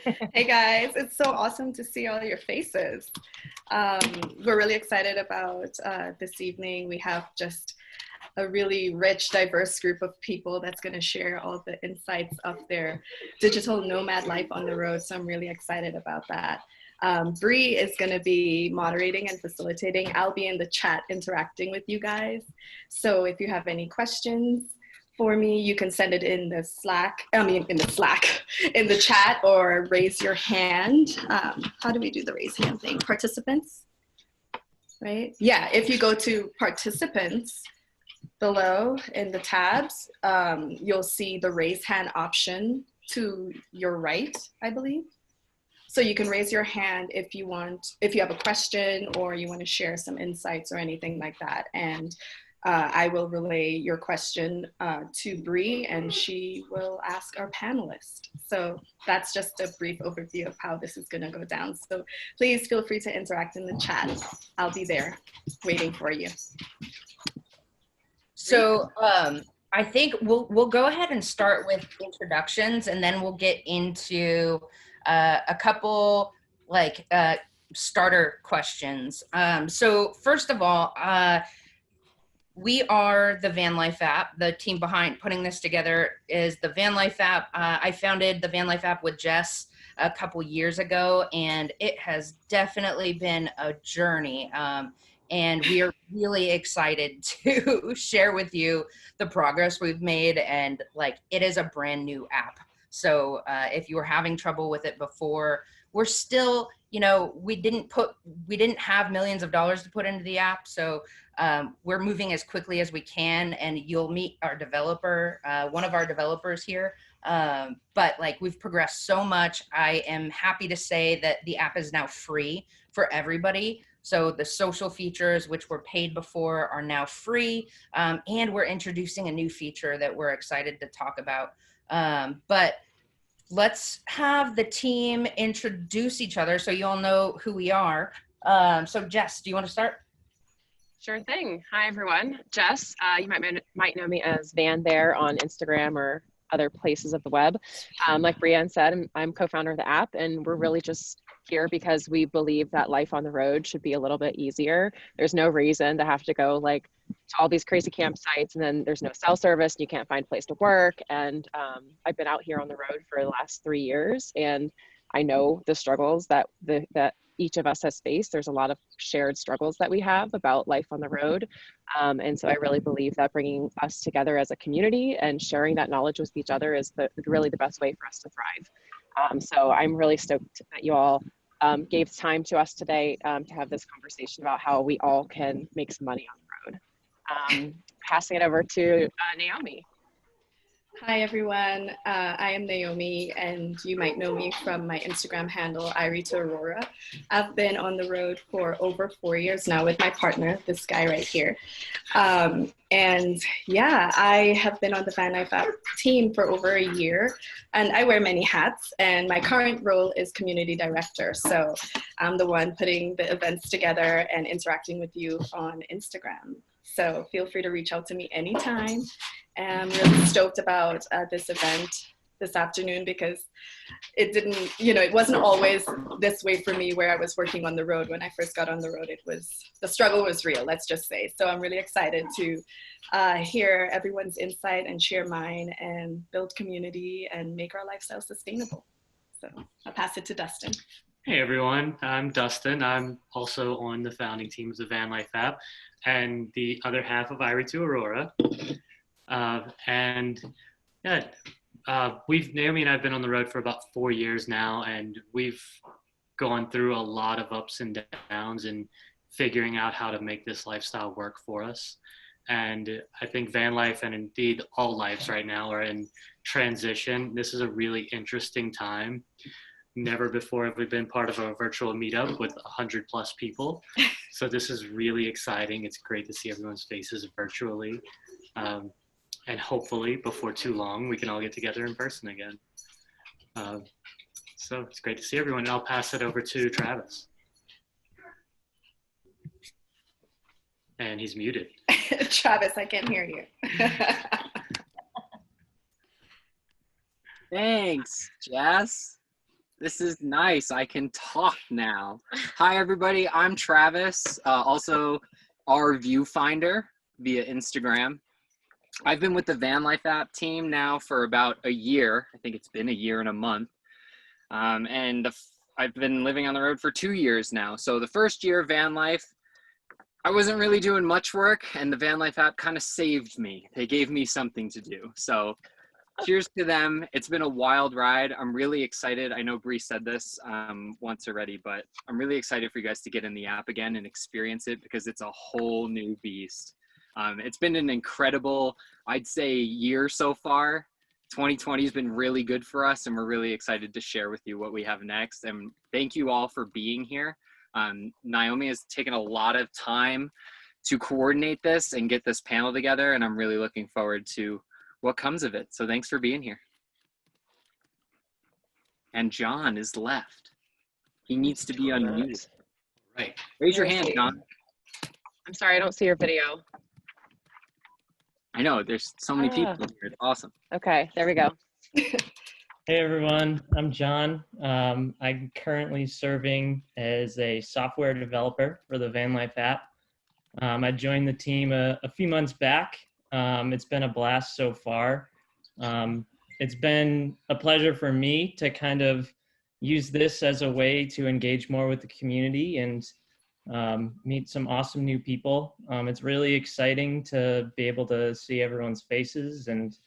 Hey guys, it's so awesome to see all your faces. We're really excited about this evening. We have just a really rich, diverse group of people that's going to share all the insights of their digital nomad life on the road. So I'm really excited about that. Bree is going to be moderating and facilitating. I'll be in the chat interacting with you guys. So if you have any questions for me, you can send it in the Slack, in the chat, or raise your hand. How do we do the raise hand thing? Participants, right? Yeah, if you go to participants below in the tabs, you'll see the raise hand option to your right, I believe. So you can raise your hand if you have a question or you want to share some insights or anything like that. And I will relay your question to Bree, and she will ask our panelist. So that's just a brief overview of how this is going to go down. So please feel free to interact in the chat. I'll be there waiting for you. So I think we'll go ahead and start with introductions, and then we'll get into a couple starter questions. So first of all, we are the Vanlife app. The team behind putting this together is the Vanlife app. I founded the Vanlife app with Jess a couple years ago, and it has definitely been a journey. And we are really excited to share with you the progress we've made. And it is a brand new app. So if you were having trouble with it before, we're still, we didn't have millions of dollars to put into the app. So we're moving as quickly as we can, and you'll meet our developer, one of our developers here. But we've progressed so much. I am happy to say that the app is now free for everybody. So the social features, which were paid before, are now free. And we're introducing a new feature that we're excited to talk about. But let's have the team introduce each other so you all know who we are. So Jess, do you want to start? Sure thing. Hi, everyone. Jess, you might know me as Van there on Instagram or other places of the web. Like Brianne said, I'm co-founder of the app, and we're really just here because we believe that life on the road should be a little bit easier. There's no reason to have to go to all these crazy campsites, and then there's no cell service, and you can't find a place to work. And I've been out here on the road for the last 3 years, and I know the struggles that each of us has faced. There's a lot of shared struggles that we have about life on the road. And so I really believe that bringing us together as a community and sharing that knowledge with each other is really the best way for us to thrive. So I'm really stoked that you all gave time to us today to have this conversation about how we all can make some money on the road. Passing it over to Naomi. Hi, everyone. I am Naomi, and you might know me from my Instagram handle, Irie2Aurora. I've been on the road for over 4 years now with my partner, this guy right here. And yeah, I have been on the Vanlife app team for over a year, and I wear many hats, and my current role is community director. So I'm the one putting the events together and interacting with you on Instagram. So feel free to reach out to me anytime. And I'm really stoked about this event this afternoon because it wasn't always this way for me where I was working on the road. When I first got on the road, the struggle was real, let's just say. So I'm really excited to hear everyone's insight and share mine and build community and make our lifestyle sustainable. So I'll pass it to Dustin. Hey everyone, I'm Dustin. I'm also on the founding team of the Vanlife app and the other half of Irie2Aurora. Naomi and I have been on the road for about 4 years now, and we've gone through a lot of ups and downs in figuring out how to make this lifestyle work for us. And I think van life, and indeed all lives right now, are in transition. This is a really interesting time. Never before have we been part of a virtual meetup with 100+ people. So this is really exciting. It's great to see everyone's faces virtually. And hopefully before too long, we can all get together in person again. So it's great to see everyone. I'll pass it over to Travis. And he's muted. Travis, I can't hear you. Thanks, Jess. This is nice. I can talk now. Hi, everybody. I'm Travis, also our viewfinder via Instagram. I've been with the Vanlife app team now for about a year. I think it's been a year and a month. I've been living on the road for 2 years now. So the first year, Vanlife, I wasn't really doing much work, and the Vanlife app kind of saved me. They gave me something to do. So cheers to them. It's been a wild ride. I'm really excited. I know Bree said this once already, but I'm really excited for you guys to get in the app again and experience it because it's a whole new beast. It's been an incredible, I'd say, year so far. 2020 has been really good for us, and we're really excited to share with you what we have next. And thank you all for being here. Naomi has taken a lot of time to coordinate this and get this panel together, and I'm really looking forward to what comes of it. So thanks for being here. And John is left. He needs to be unmuted. Right. Raise your hand, John. I'm sorry, I don't see your video. I know, there's so many people here. It's awesome. Okay, there we go. Hey everyone, I'm John. I'm currently serving as a software developer for the Vanlife app. I joined the team a few months back. It's been a blast so far. It's been a pleasure for me to kind of use this as a way to engage more with the community and meet some awesome new people. It's really exciting to be able to see everyone's faces, and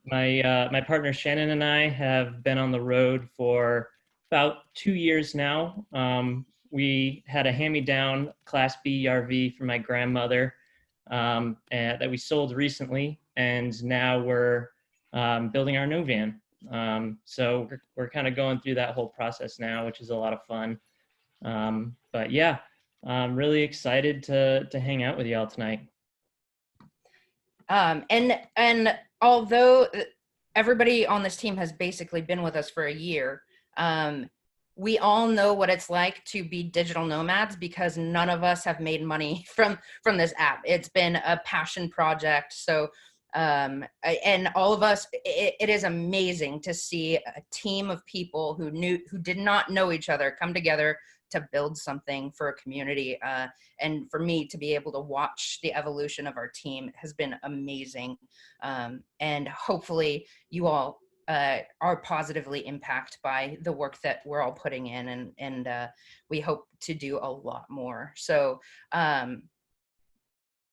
my partner Shannon and I have been on the road for about 2 years now. We had a hand-me-down Class B RV from my grandmother that we sold recently, and now we're building our new van. So we're kind of going through that whole process now, which is a lot of fun. But yeah, I'm really excited to hang out with y'all tonight. And although everybody on this team has basically been with us for a year, we all know what it's like to be digital nomads because none of us have made money from this app. It's been a passion project. So, and all of us, it is amazing to see a team of people who did not know each other come together to build something for a community. And for me to be able to watch the evolution of our team has been amazing. And hopefully you all are positively impacted by the work that we're all putting in, and we hope to do a lot more. So,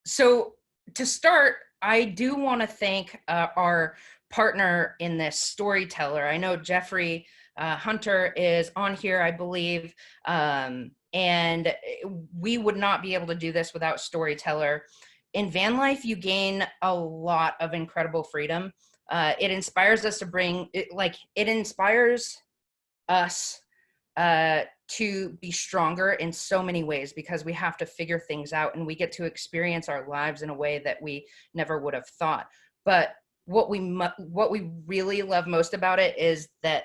so to start, I do want to thank our partner in this, Storyteller. I know Jeffrey Hunter is on here, I believe, and we would not be able to do this without Storyteller. In Vanlife, you gain a lot of incredible freedom. It inspires us to it inspires us to be stronger in so many ways because we have to figure things out and we get to experience our lives in a way that we never would have thought. But what we really love most about it is that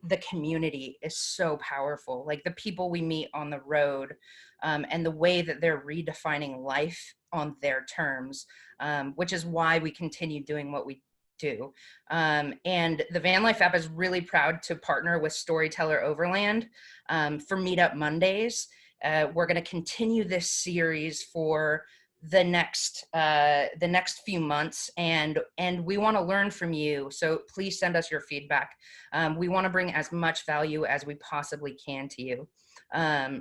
the community is so powerful. Like the people we meet on the road, and the way that they're redefining life on their terms, which is why we continue doing what we do. And the Vanlife app is really proud to partner with Storyteller Overland for Meetup Mondays. We're going to continue this series for the next few months, and we want to learn from you. So please send us your feedback. We want to bring as much value as we possibly can to you.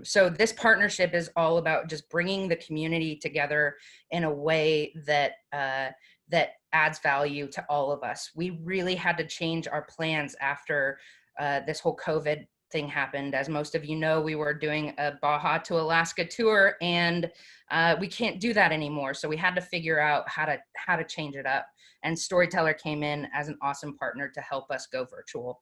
So this partnership is all about just bringing the community together in a way that that adds value to all of us. We really had to change our plans after this whole COVID thing happened. As most of you know, we were doing a Baja to Alaska tour, and we can't do that anymore. So we had to figure out how to change it up. And Storyteller came in as an awesome partner to help us go virtual.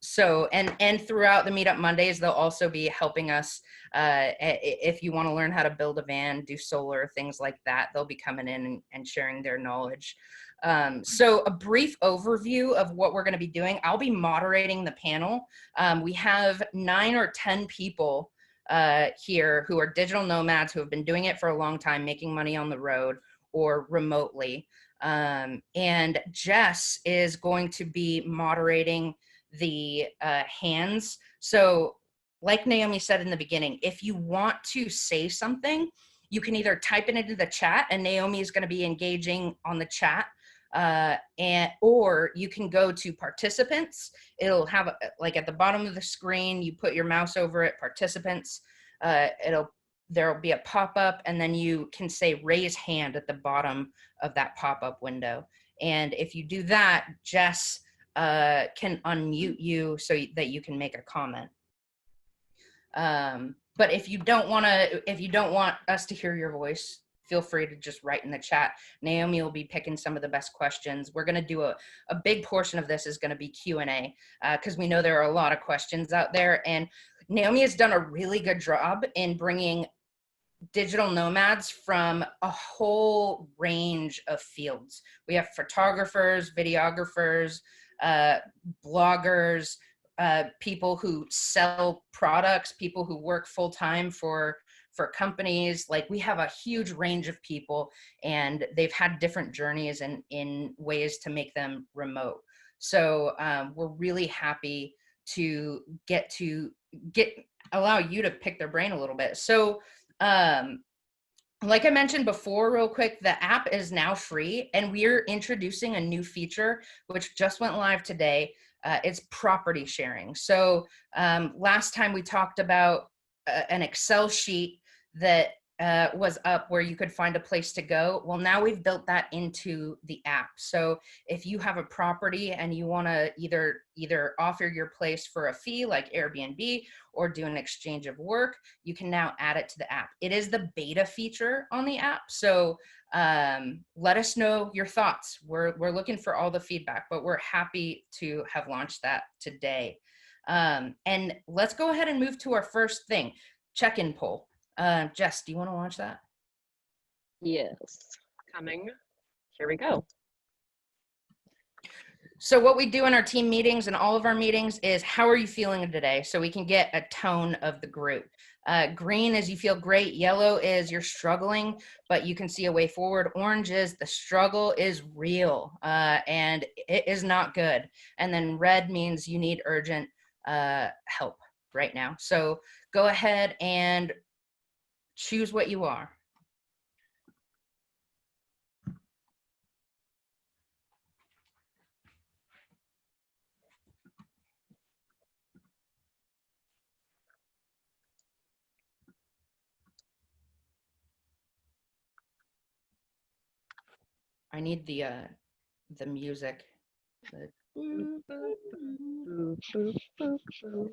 So, and throughout the Meetup Mondays, they'll also be helping us, if you want to learn how to build a van, do solar, things like that, they'll be coming in and sharing their knowledge. So a brief overview of what we're going to be doing. I'll be moderating the panel. We have 9 or 10 people here who are digital nomads who have been doing it for a long time, making money on the road or remotely. And Jess is going to be moderating the hands. So like Naomi said in the beginning, if you want to say something, you can either type it into the chat, and Naomi is going to be engaging on the chat, or you can go to participants. It'll have like at the bottom of the screen, you put your mouse over it, participants. There'll be a pop-up, and then you can say raise hand at the bottom of that pop-up window. And if you do that, Jess can unmute you so that you can make a comment. But if you don't want us to hear your voice, feel free to just write in the chat. Naomi will be picking some of the best questions. We're going to do a big portion of this is going to be Q&A, because we know there are a lot of questions out there. And Naomi has done a really good job in bringing digital nomads from a whole range of fields. We have photographers, videographers, bloggers, people who sell products, people who work full-time for companies. Like, we have a huge range of people, and they've had different journeys and in ways to make them remote. So we're really happy to allow you to pick their brain a little bit. So like I mentioned before, real quick, the app is now free, and we're introducing a new feature which just went live today. It's property sharing. So last time we talked about an Excel sheet that was up where you could find a place to go. Well, now we've built that into the app. So if you have a property and you want to either offer your place for a fee like Airbnb or do an exchange of work, you can now add it to the app. It is the beta feature on the app. So let us know your thoughts. We're looking for all the feedback, but we're happy to have launched that today. And let's go ahead and move to our first thing, check-in poll. Jess, do you want to launch that? Yes, coming. Here we go. So what we do in our team meetings and all of our meetings is, how are you feeling today? So we can get a tone of the group. Green is you feel great. Yellow is you're struggling, but you can see a way forward. Orange is the struggle is real and it is not good. And then red means you need urgent help right now. So go ahead and choose what you are. I need the music. Boop, boop, boop, boop, boop, boop.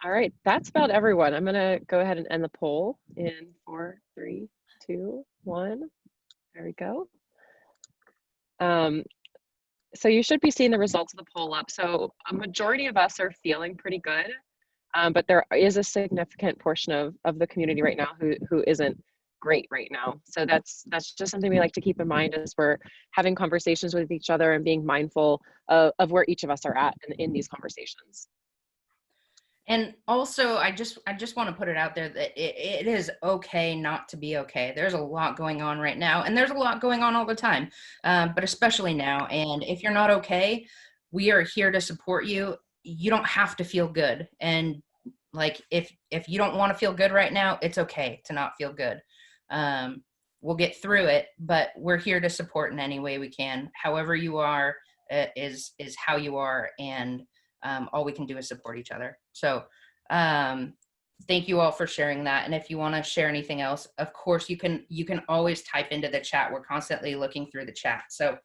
All right, that's about everyone. I'm gonna go ahead and end the poll in 4, 3, 2, 1. There we go. So you should be seeing the results of the poll up. So a majority of us are feeling pretty good, but there is a significant portion of the community right now who isn't great right now. So that's just something we like to keep in mind as we're having conversations with each other and being mindful of where each of us are at in these conversations. And also, I just want to put it out there that it is okay not to be okay. There's a lot going on right now, and there's a lot going on all the time, but especially now. And if you're not okay, we are here to support you. You don't have to feel good. And like, if you don't want to feel good right now, it's okay to not feel good. We'll get through it, but we're here to support in any way we can. However you are is how you are, and all we can do is support each other. So thank you all for sharing that. And if you want to share anything else, of course you can always type into the chat. We're constantly looking through the chat. So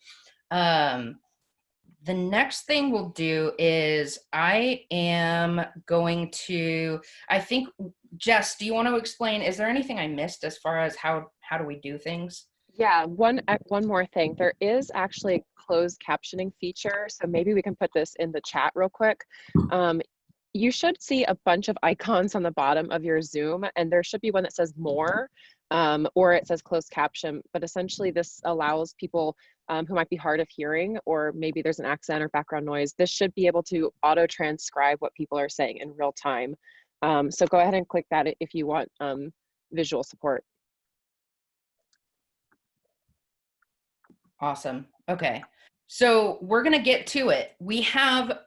the next thing we'll do is I think, Jess, do you want to explain, is there anything I missed as far as how do we do things? Yeah, one more thing. There is actually a closed captioning feature. So maybe we can put this in the chat real quick. You should see a bunch of icons on the bottom of your Zoom, and there should be one that says more, or it says closed caption. But essentially this allows people who might be hard of hearing, or maybe there's an accent or background noise. This should be able to auto transcribe what people are saying in real time. So go ahead and click that if you want visual support. Awesome. Okay. So we're going to get to it. We have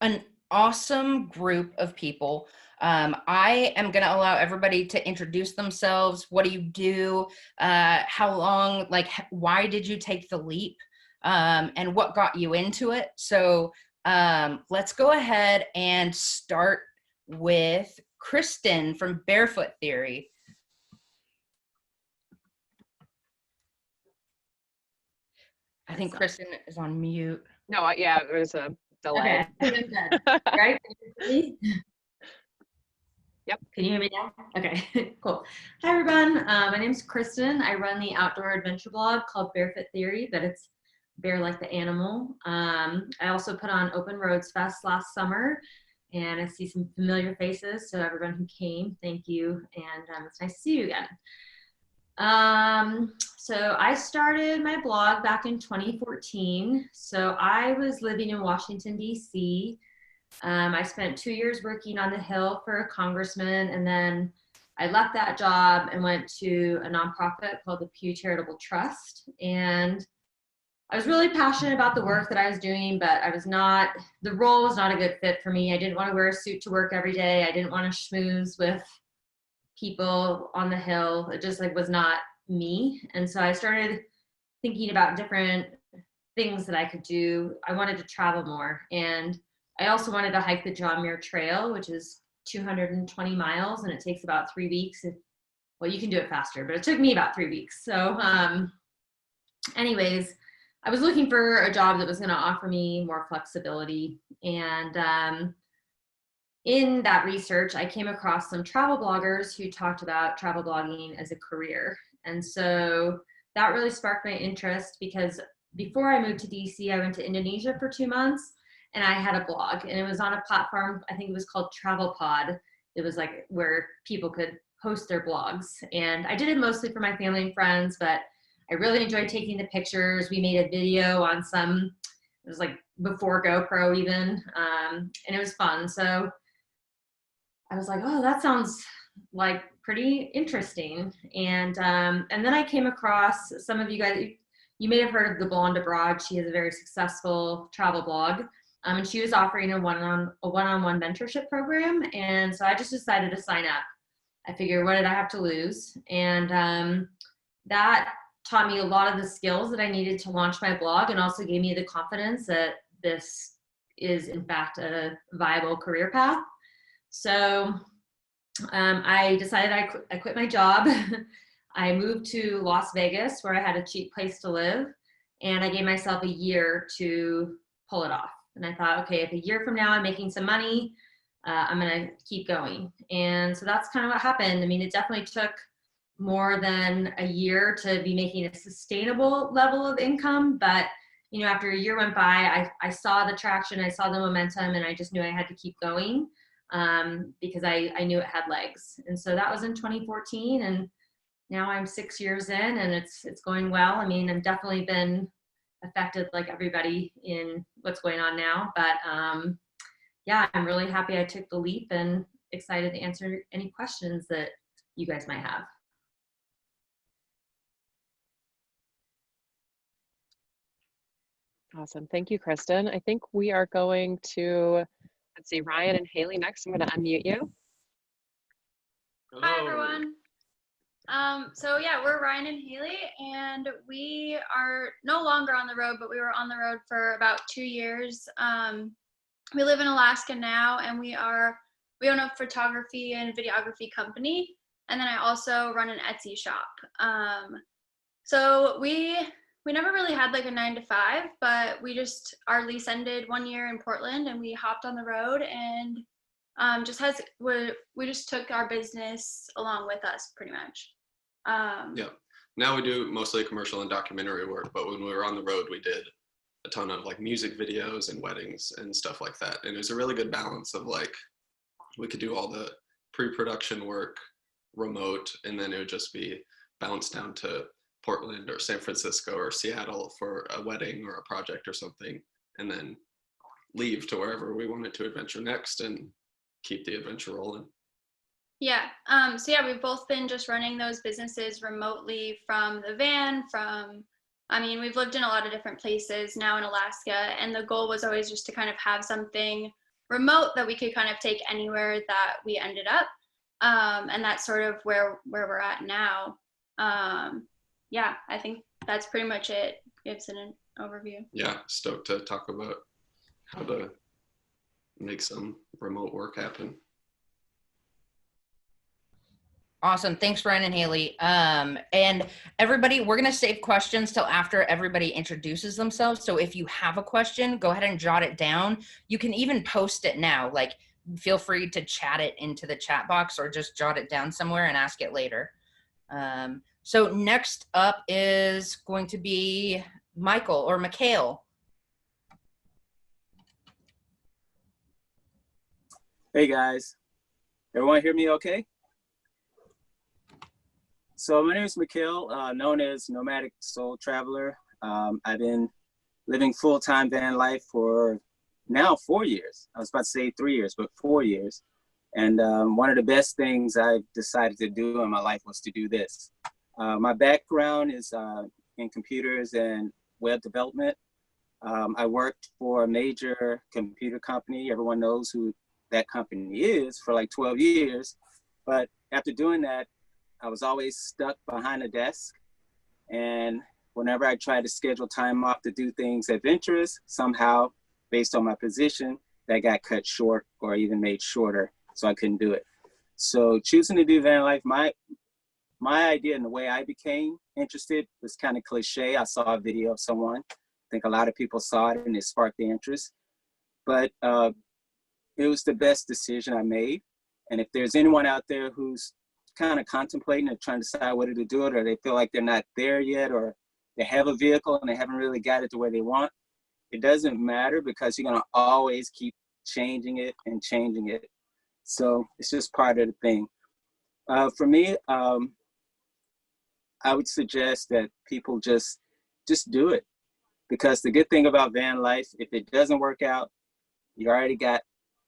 an awesome group of people. I am going to allow everybody to introduce themselves. What do you do? How long, like, why did you take the leap? And what got you into it? So let's go ahead and start with Kristen from Barefoot Theory. I think Kristen is on mute. No, yeah, there was a delay. Okay. Right? Yep. Can you hear me now? Okay, cool. Hi, everyone. My name is Kristen. I run the outdoor adventure blog called Barefoot Theory, but it's bear like the animal. I also put on Open Roads Fest last summer, and I see some familiar faces. So everyone who came, thank you, and it's nice to see you again. So I started my blog back in 2014. So I was living in Washington, D.C. I spent 2 years working on the Hill for a congressman, and then I left that job and went to a nonprofit called the Pew Charitable Trust. And I was really passionate about the work that I was doing, but the role was not a good fit for me. I didn't want to wear a suit to work every day. I didn't want to schmooze with people on the Hill. It just was not me. And so I started thinking about different things that I could do. I wanted to travel more. And I also wanted to hike the John Muir Trail, which is 220 miles, and it takes about 3 weeks. Well, you can do it faster, but it took me about 3 weeks. So anyways, I was looking for a job that was going to offer me more flexibility. And in that research, I came across some travel bloggers who talked about travel blogging as a career. And so that really sparked my interest, because before I moved to DC, I went to Indonesia for 2 months, and I had a blog, and it was on a platform, I think it was called Travel Pod. It was where people could host their blogs. And I did it mostly for my family and friends, but I really enjoyed taking the pictures. We made a video on it was before GoPro even, and it was fun. So I was like, oh, that sounds pretty interesting. And then I came across some of you guys, you may have heard of the Blonde Abroad. She has a very successful travel blog. And she was offering a one-on-one mentorship program. And so I just decided to sign up. I figured, what did I have to lose? And that taught me a lot of the skills that I needed to launch my blog, and also gave me the confidence that this is in fact a viable career path. So I decided I quit my job. I moved to Las Vegas, where I had a cheap place to live, and I gave myself a year to pull it off. And I thought, okay, if a year from now I'm making some money, I'm gonna keep going. And so that's kind of what happened. I mean, it definitely took more than a year to be making a sustainable level of income, but after a year went by, I saw the traction, I saw the momentum, and I just knew I had to keep going, because I knew it had legs. And so that was in 2014, and now I'm 6 years in, and it's going well. I mean, I've definitely been affected like everybody in what's going on now, but yeah, I'm really happy I took the leap, and excited to answer any questions that you guys might have. Awesome. Thank you, Kristen. I think we are going to, let's see, Ryan and Haley next. I'm going to unmute you. Hi, everyone. So yeah, we're Ryan and Haley, and we are no longer on the road, but we were on the road for about 2 years. We live in Alaska now, and we own a photography and videography company, and then I also run an Etsy shop. So we never really had a 9-to-5, but our lease ended 1 year in Portland, and we hopped on the road, and we just took our business along with us pretty much. Yeah. Now we do mostly commercial and documentary work, but when we were on the road, we did a ton of music videos and weddings and stuff like that. And it was a really good balance of we could do all the pre-production work remote, and then it would just be bounced down to Portland or San Francisco or Seattle for a wedding or a project or something, and then leave to wherever we wanted to adventure next and keep the adventure rolling. Yeah. So yeah, we've both been just running those businesses remotely from the van, from I mean, we've lived in a lot of different places now in Alaska, and the goal was always just to kind of have something remote that we could kind of take anywhere that we ended up. And that's sort of where we're at now. Yeah, I think that's pretty much it. Gives it an overview. Yeah, stoked to talk about how to make some remote work happen. Awesome. Thanks, Ryan and Haley. And everybody, we're going to save questions till after everybody introduces themselves. So if you have a question, go ahead and jot it down. You can even post it now. Like, feel free to chat it into the chat box or just jot it down somewhere and ask it later. So next up is going to be Michael or Mikhail. Hey guys, everyone hear me okay? So my name is Mikhail, known as Nomadic Soul Traveler. I've been living full-time van life for now 4 years. I was about to say 3 years, but 4 years. And one of the best things I've decided to do in my life was to do this. My background is in computers and web development. I worked for a major computer company. Everyone knows who that company is, for like 12 years. But after doing that, I was always stuck behind a desk. And whenever I tried to schedule time off to do things adventurous, somehow, based on my position, that got cut short or even made shorter, so I couldn't do it. So choosing to do van life, my idea and the way I became interested was kind of cliche. I saw a video of someone. I think a lot of people saw it and it sparked the interest. But it was the best decision I made. And if there's anyone out there who's kind of contemplating or trying to decide whether to do it, or they feel like they're not there yet, or they have a vehicle and they haven't really got it to where they want, it doesn't matter, because you're going to always keep changing it and changing it. So it's just part of the thing. For me, I would suggest that people just do it, because the good thing about van life, if it doesn't work out, you already got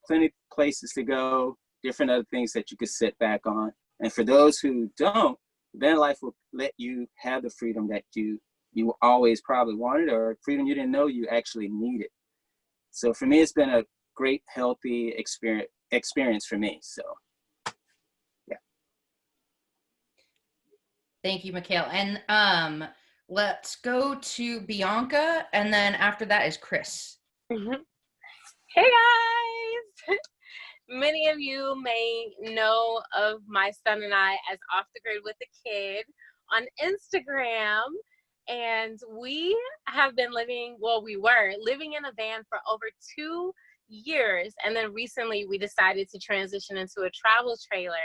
plenty of places to go, different other things that you could sit back on. And for those who don't, van life will let you have the freedom that you always probably wanted, or freedom you didn't know you actually needed. So for me, it's been a great, healthy experience for me. So, yeah. Thank you, Mikhail. And let's go to Bianca, and then after that is Chris. Hey guys! Many of you may know of my son and I as Off the Grid with the Kid on Instagram. And we have been we were living in a van for over 2 years. And then recently we decided to transition into a travel trailer.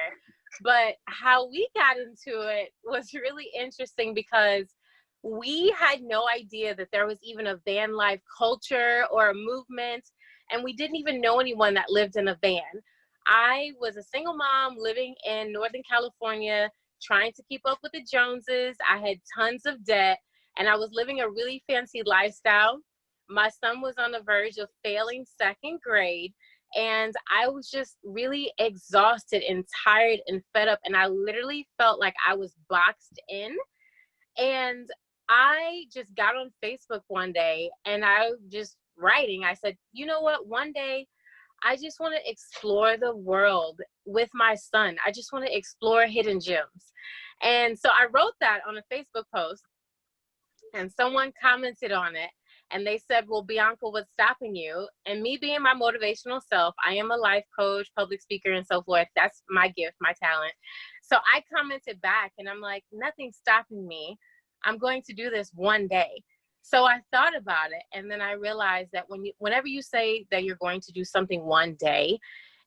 But how we got into it was really interesting, because we had no idea that there was even a van life culture or a movement. And we didn't even know anyone that lived in a van. I was a single mom living in Northern California, trying to keep up with the Joneses. I had tons of debt, and I was living a really fancy lifestyle. My son was on the verge of failing 2nd grade, and I was just really exhausted and tired and fed up, and I literally felt like I was boxed in. And I just got on Facebook one day, and I just writing. I said, you know what, one day I just want to explore the world with my son. I just want to explore hidden gems. And so I wrote that on a Facebook post, and someone commented on it, and they said, well, Bianca, what's stopping you? And me being my motivational self, I am a life coach, public speaker, and so forth. That's my gift, my talent. So I commented back, and I'm like, nothing's stopping me. I'm going to do this one day. So I thought about it, and then I realized that whenever you say that you're going to do something one day,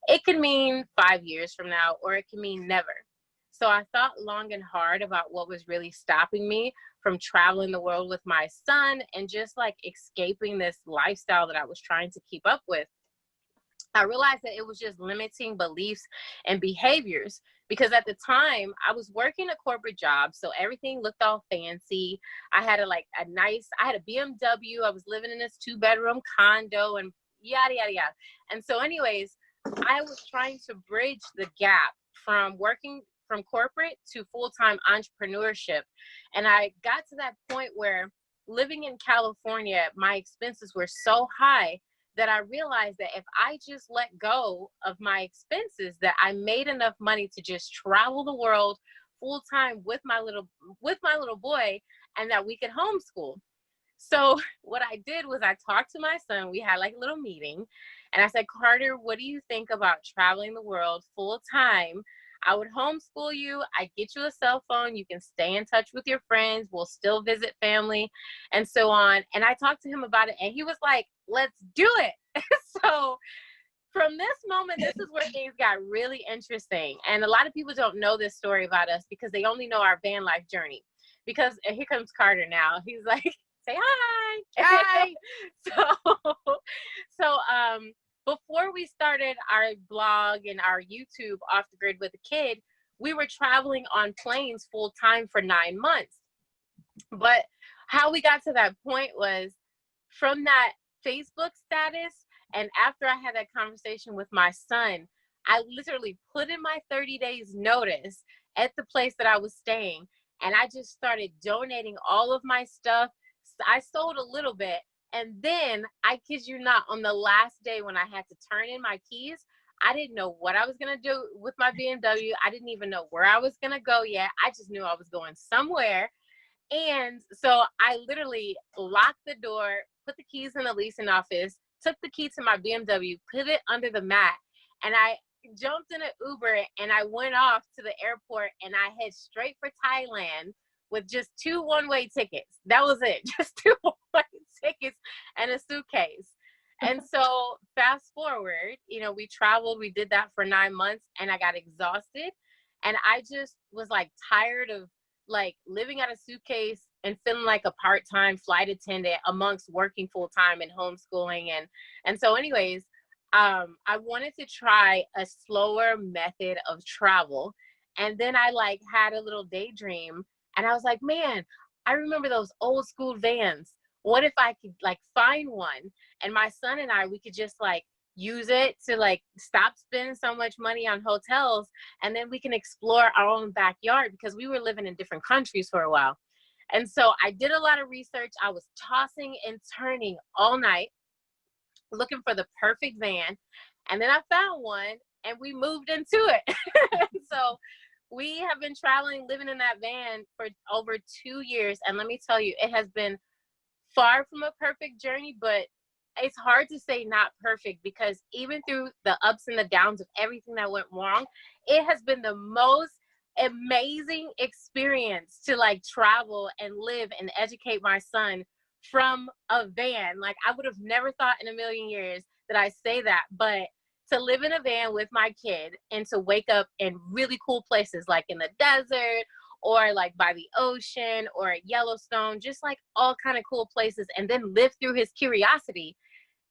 it can mean 5 years from now, or it can mean never. So I thought long and hard about what was really stopping me from traveling the world with my son and just like escaping this lifestyle that I was trying to keep up with. I realized that it was just limiting beliefs and behaviors, because at the time I was working a corporate job, so everything looked all fancy. I had I had a BMW. I was living in this 2-bedroom condo and yada, yada, yada. And so anyways, I was trying to bridge the gap from working from corporate to full-time entrepreneurship. And I got to that point where living in California, my expenses were so high that I realized that if I just let go of my expenses, that I made enough money to just travel the world full time with my little boy, and that we could homeschool. So what I did was I talked to my son. We had like a little meeting, and I said, Carter, what do you think about traveling the world full time? I would homeschool you. I get you a cell phone. You can stay in touch with your friends. We'll still visit family and so on. And I talked to him about it, and he was like, let's do it. So from this moment, this is where things got really interesting. And a lot of people don't know this story about us because they only know our van life journey. Because here comes Carter now. He's like, say hi. Hi. So before we started our blog and our YouTube Off the Grid with a Kid, we were traveling on planes full time for 9 months. But how we got to that point was from that Facebook status, and after I had that conversation with my son, I literally put in my 30 days notice at the place that I was staying, and I just started donating all of my stuff. I sold a little bit, and then, I kid you not, on the last day when I had to turn in my keys, I didn't know what I was going to do with my BMW. I didn't even know where I was going to go yet. I just knew I was going somewhere. And so I literally locked the door, put the keys in the leasing office, took the key to my BMW, put it under the mat, and I jumped in an Uber, and I went off to the airport, and I head straight for Thailand with just 2 one-way tickets. That was it, just 2 one-way tickets and a suitcase. And so fast forward, you know, we traveled, we did that for 9 months, and I got exhausted, and I just was like tired of like living out of suitcase and feeling like a part-time flight attendant amongst working full-time and homeschooling. And so anyways, I wanted to try a slower method of travel. And then I like had a little daydream, and I was like, man, I remember those old school vans. What if I could like find one, and my son and I, we could just like use it to like stop spending so much money on hotels, and then we can explore our own backyard, because we were living in different countries for a while. And so I did a lot of research. I was tossing and turning all night looking for the perfect van, and then I found one, and we moved into it. So we have been traveling, living in that van for over 2 years, and let me tell you, it has been far from a perfect journey, but it's hard to say not perfect, because even through the ups and the downs of everything that went wrong, it has been the most amazing experience to like travel and live and educate my son from a van. Like, I would have never thought in a million years that I say that, but to live in a van with my kid and to wake up in really cool places like in the desert or like by the ocean or at Yellowstone, just like all kind of cool places, and then live through his curiosity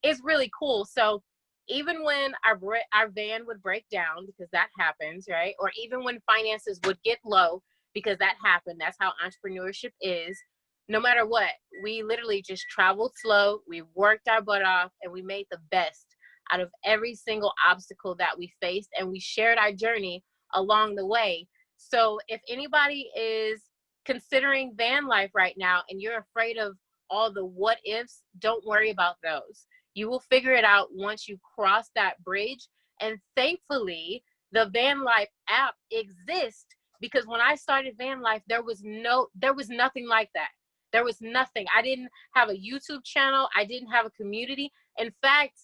is really cool. So even when our van would break down, because that happens, right? Or even when finances would get low, because that happened, that's how entrepreneurship is. No matter what, we literally just traveled slow, we worked our butt off, and we made the best out of every single obstacle that we faced, and we shared our journey along the way. So if anybody is considering van life right now and you're afraid of all the what ifs, don't worry about those. You will figure it out once you cross that bridge. And thankfully, the Van Life app exists, because when I started Van Life, there was nothing like that. There was nothing. I didn't have a YouTube channel. I didn't have a community. In fact,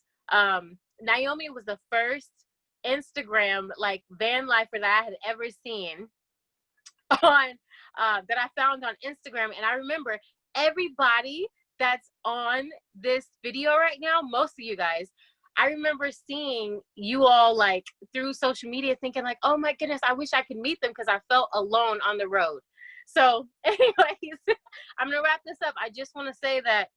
Naomi was the first Instagram like van lifer that I had ever seen on that I found on Instagram. And I remember everybody that's on this video right now, most of you guys, I remember seeing you all like through social media thinking like, oh my goodness, I wish I could meet them, because I felt alone on the road. So anyways, I'm gonna wrap this up. I just want to say that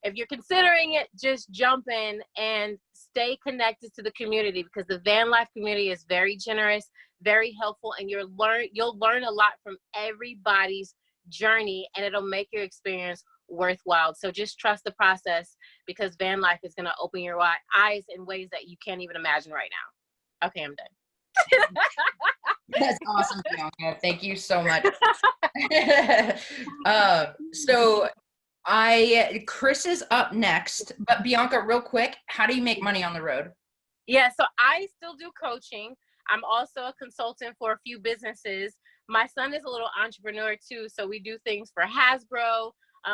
if you're considering it, just jump in and stay connected to the community, because the van life community is very generous, very helpful, and you'll learn a lot from everybody's journey, and it'll make your experience worthwhile. So just trust the process, because van life is going to open your eyes in ways that you can't even imagine right now. Okay, I'm done. That's awesome, Bianca. Thank you so much. So Chris is up next, but Bianca, real quick, how do you make money on the road? Yeah, so I still do coaching. I'm also a consultant for a few businesses. My son is a little entrepreneur too, so we do things for Hasbro.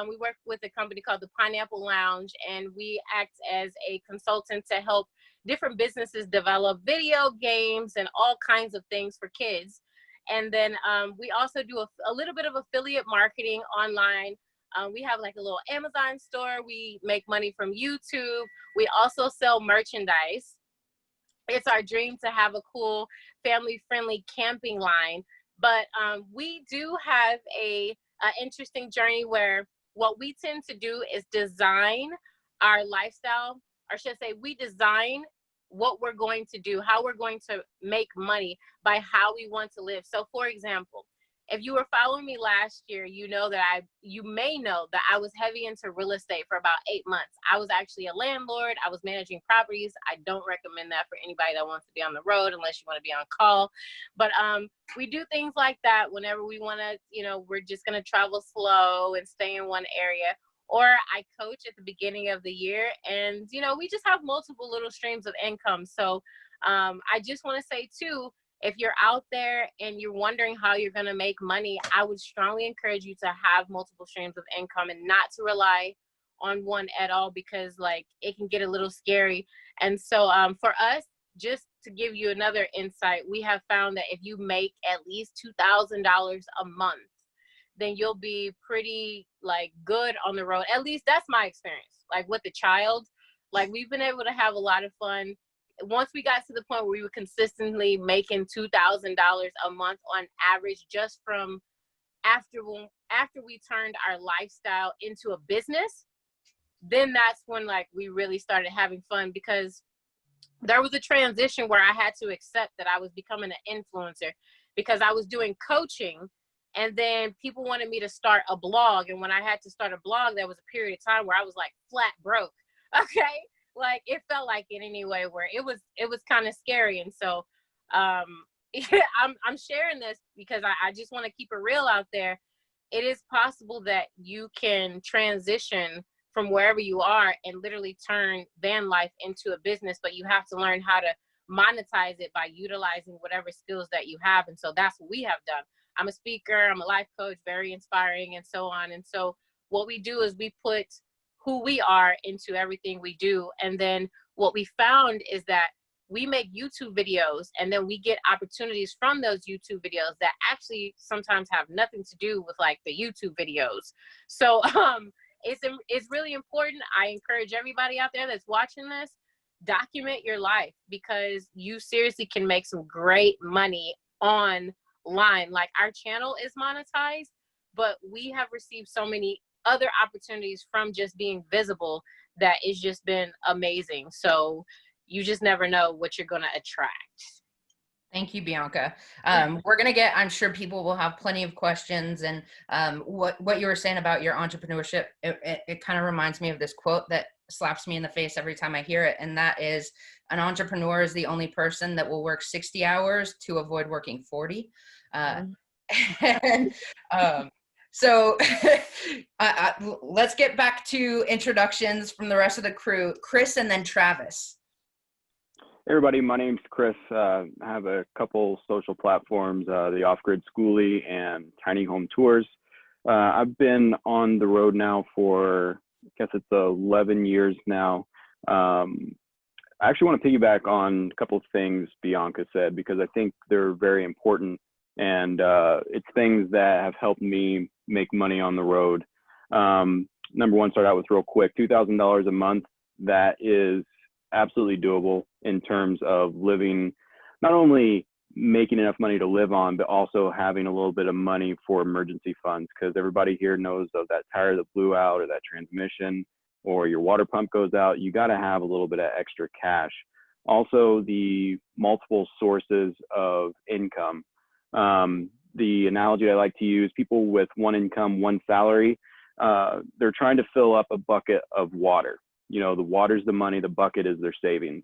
We work with a company called the Pineapple Lounge, and we act as a consultant to help different businesses develop video games and all kinds of things for kids. And then we also do a little bit of affiliate marketing online. We have like a little Amazon store. We make money from YouTube. We also sell merchandise. It's our dream to have a cool family-friendly camping line. But we do have a interesting journey where what we tend to do is design our lifestyle, or should I say we design what we're going to do, how we're going to make money by how we want to live. So for example, if you were following me last year, you may know that I was heavy into real estate for about 8 months. I was actually a landlord. I was managing properties. I don't recommend that for anybody that wants to be on the road unless you want to be on call. But we do things like that whenever we want to, we're just going to travel slow and stay in one area. Or I coach at the beginning of the year, and, we just have multiple little streams of income. So I just want to say too, if you're out there and you're wondering how you're going to make money, I would strongly encourage you to have multiple streams of income and not to rely on one at all, because it can get a little scary. And so for us, just to give you another insight, we have found that if you make at least $2,000 a month, then you'll be pretty good on the road. At least that's my experience. With the child, we've been able to have a lot of fun. Once we got to the point where we were consistently making $2,000 a month on average, just from after we turned our lifestyle into a business, then that's when we really started having fun, because there was a transition where I had to accept that I was becoming an influencer, because I was doing coaching. And then people wanted me to start a blog. And when I had to start a blog, there was a period of time where I was flat broke. Okay. It felt like it anyway, where it was kind of scary. And so I'm sharing this because I just want to keep it real out there. It is possible that you can transition from wherever you are and literally turn van life into a business, but you have to learn how to monetize it by utilizing whatever skills that you have. And so that's what we have done. I'm a speaker, I'm a life coach, very inspiring, and so on. And so what we do is we put who we are into everything we do. And then what we found is that we make YouTube videos, and then we get opportunities from those YouTube videos that actually sometimes have nothing to do with the YouTube videos. So it's really important. I encourage everybody out there that's watching this, document your life, because you seriously can make some great money online. Our channel is monetized, but we have received so many other opportunities from just being visible that it's just been amazing. So you just never know what you're going to attract. Thank you, Bianca. We're going to I'm sure people will have plenty of questions. And what you were saying about your entrepreneurship, it kind of reminds me of this quote that slaps me in the face every time I hear it. And that is, an entrepreneur is the only person that will work 60 hours to avoid working 40. So let's get back to introductions from the rest of the crew. Chris and then Travis. Hey everybody, my name's Chris. I have a couple social platforms, the Off-Grid Schoolie and Tiny Home Tours. I've been on the road now for, I guess it's 11 years now. I actually want to piggyback on a couple of things Bianca said, because I think they're very important, and it's things that have helped me make money on the road. Number one, start out with real quick, $2,000 a month. That is absolutely doable in terms of living, not only making enough money to live on, but also having a little bit of money for emergency funds, because everybody here knows of that tire that blew out, or that transmission, or your water pump goes out. You got to have a little bit of extra cash. Also, the multiple sources of income. The analogy I like to use, people with one income, one salary, they're trying to fill up a bucket of water. The water's the money, the bucket is their savings.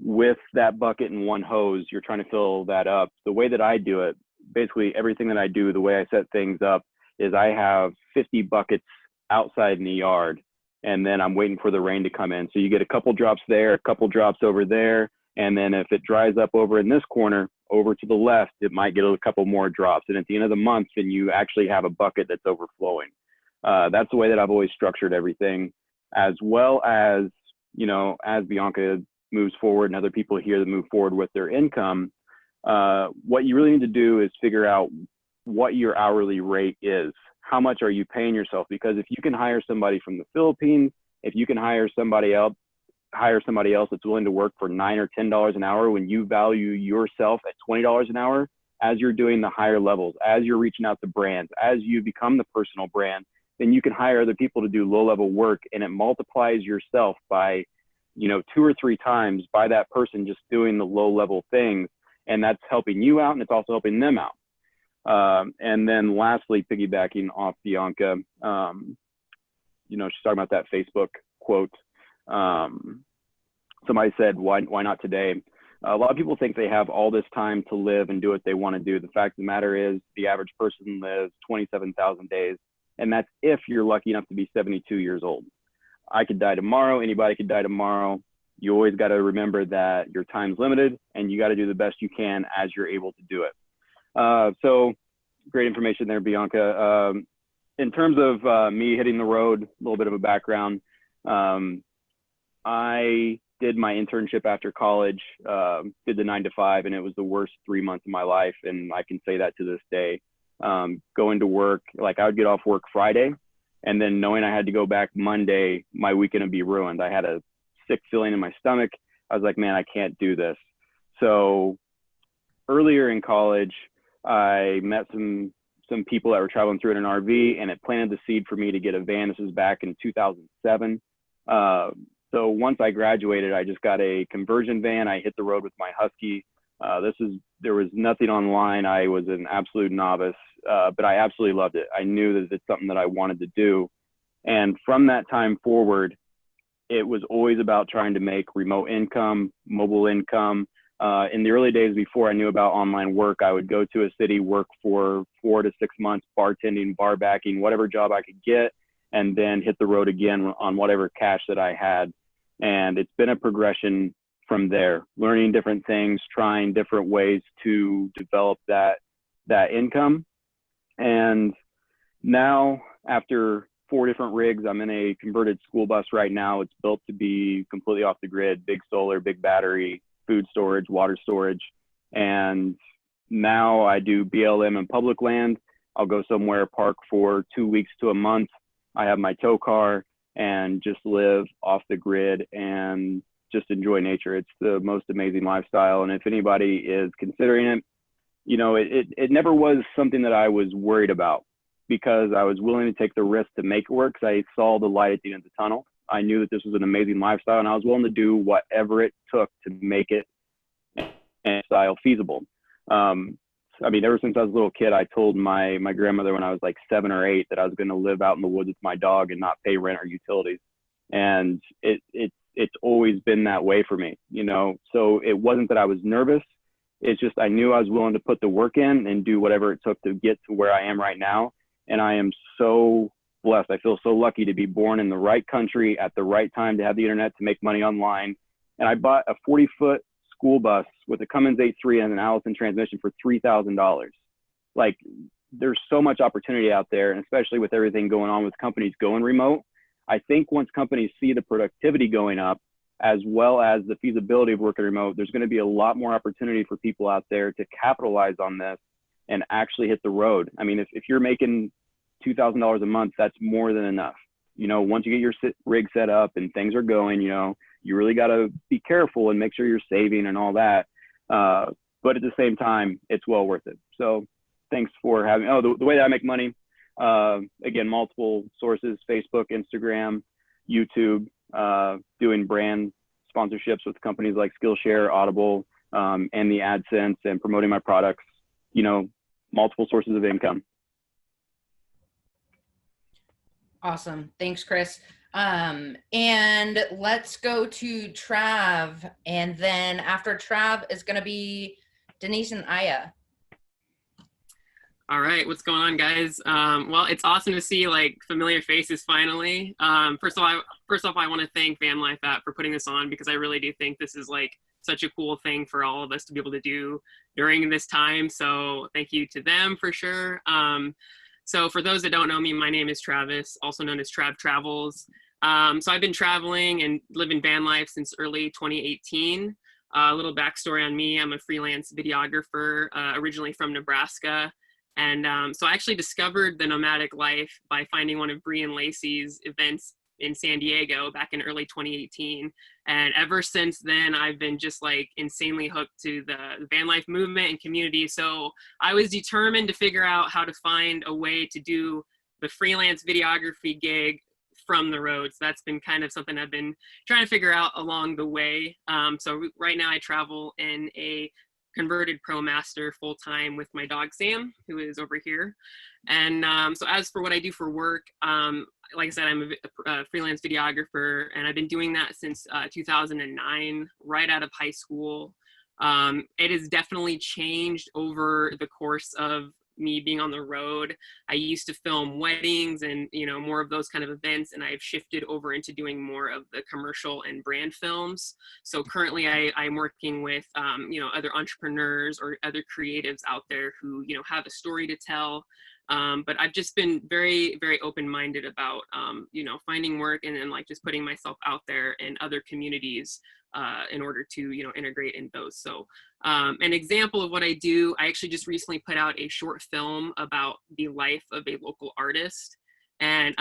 with that bucket and one hose, you're trying to fill that up. The way that I do it, basically everything that I do, the way I set things up is I have 50 buckets outside in the yard, and then I'm waiting for the rain to come in. So you get a couple drops there, a couple drops over there, and then if it dries up over in this corner, over to the left, it might get a couple more drops. And at the end of the month, then you actually have a bucket that's overflowing. That's the way that I've always structured everything, as well as, you know, as Bianca moves forward and other people here that move forward with their income, what you really need to do is figure out what your hourly rate is. How much are you paying yourself? Because if you can hire somebody from the Philippines, if you can hire somebody else that's willing to work for $9 or $10 an hour, when you value yourself at $20 an hour, as you're doing the higher levels, as you're reaching out to brands, as you become the personal brand, then you can hire other people to do low level work, and it multiplies yourself by, you know, 2 or 3 times by that person just doing the low level things. And that's helping you out, and it's also helping them out. And then lastly, piggybacking off Bianca, you know, she's talking about that Facebook quote. Somebody said, why not today? A lot of people think they have all this time to live and do what they want to do. The fact of the matter is the average person lives 27,000 days. And that's if you're lucky enough to be 72 years old. I could die tomorrow. Anybody could die tomorrow. You always got to remember that your time's limited, and you got to do the best you can as you're able to do it. So great information there, Bianca. In terms of me hitting the road, a little bit of a background. I did my internship after college, did the 9 to 5, and it was the worst 3 months of my life. And I can say that to this day. Going to work, like I would get off work Friday, and then knowing I had to go back Monday, my weekend would be ruined. I had a sick feeling in my stomach. I was like, man, I can't do this. So earlier in college, I met some people that were traveling through in an RV, and it planted the seed for me to get a van. This was back in 2007. So once I graduated, I just got a conversion van. I hit the road with my Husky. There was nothing online. I was an absolute novice, but I absolutely loved it. I knew that it's something that I wanted to do. And from that time forward, it was always about trying to make remote income, mobile income. In the early days before I knew about online work, I would go to a city, work for 4 to 6 months, bartending, bar backing, whatever job I could get, and then hit the road again on whatever cash that I had. And it's been a progression from there, learning different things, trying different ways to develop that income. And now, after 4 different rigs, I'm in a converted school bus right now. It's built to be completely off the grid, big solar, big battery, food storage, water storage. And now I do BLM in public land. I'll go somewhere, park for 2 weeks to a month. I have my tow car and just live off the grid and just enjoy nature. It's the most amazing lifestyle. And if anybody is considering it, you know, it never was something that I was worried about, because I was willing to take the risk to make it work, because I saw the light at the end of the tunnel. I knew that this was an amazing lifestyle, and I was willing to do whatever it took to make it and style feasible. I mean, ever since I was a little kid, I told my grandmother when I was like 7 or 8 that I was going to live out in the woods with my dog and not pay rent or utilities. And it's always been that way for me, you know? So it wasn't that I was nervous. It's just, I knew I was willing to put the work in and do whatever it took to get to where I am right now. And I am so blessed. I feel so lucky to be born in the right country at the right time, to have the internet, to make money online. And I bought a 40-foot school bus with a Cummins 8.3 and an Allison transmission for $3,000. Like, there's so much opportunity out there, and especially with everything going on with companies going remote. I think once companies see the productivity going up, as well as the feasibility of working remote, there's going to be a lot more opportunity for people out there to capitalize on this and actually hit the road. I mean, if you're making $2,000 a month, that's more than enough. You know, once you get your rig set up and things are going, you know, you really got to be careful and make sure you're saving and all that. But at the same time, it's well worth it. So thanks for having, the way that I make money, again, multiple sources: Facebook, Instagram, YouTube, doing brand sponsorships with companies like Skillshare, Audible, and the AdSense, and promoting my products, you know, multiple sources of income. Awesome. Thanks, Chris. And let's go to Trav, and then after Trav is going to be Denise and Aya. All right, what's going on, guys? Well, it's awesome to see like familiar faces finally. First off, I want to thank Vanlife app for putting this on, because I really do think this is like such a cool thing for all of us to be able to do during this time. So thank you to them for sure. So for those that don't know me, my name is Travis, also known as Trav Travels. So I've been traveling and live in van life since early 2018. A little backstory on me: I'm a freelance videographer, originally from Nebraska. And so I actually discovered the nomadic life by finding one of Bree and Lacey's events in San Diego back in early 2018. And ever since then, I've been just like insanely hooked to the van life movement and community. So I was determined to figure out how to find a way to do the freelance videography gig from the road. So that's been kind of something I've been trying to figure out along the way. So right now I travel in a converted ProMaster full-time with my dog Sam, who is over here. And so as for what I do for work, like I said, I'm a freelance videographer, and I've been doing that since 2009, right out of high school. It has definitely changed over the course of me being on the road. I used to film weddings and, you know, more of those kind of events, and I've shifted over into doing more of the commercial and brand films. So currently I'm working with, you know, other entrepreneurs or other creatives out there who, you know, have a story to tell. But I've just been very, very open-minded about, you know, finding work and then like just putting myself out there in other communities in order to, you know, integrate in those. So an example of what I do, I actually just recently put out a short film about the life of a local artist. And,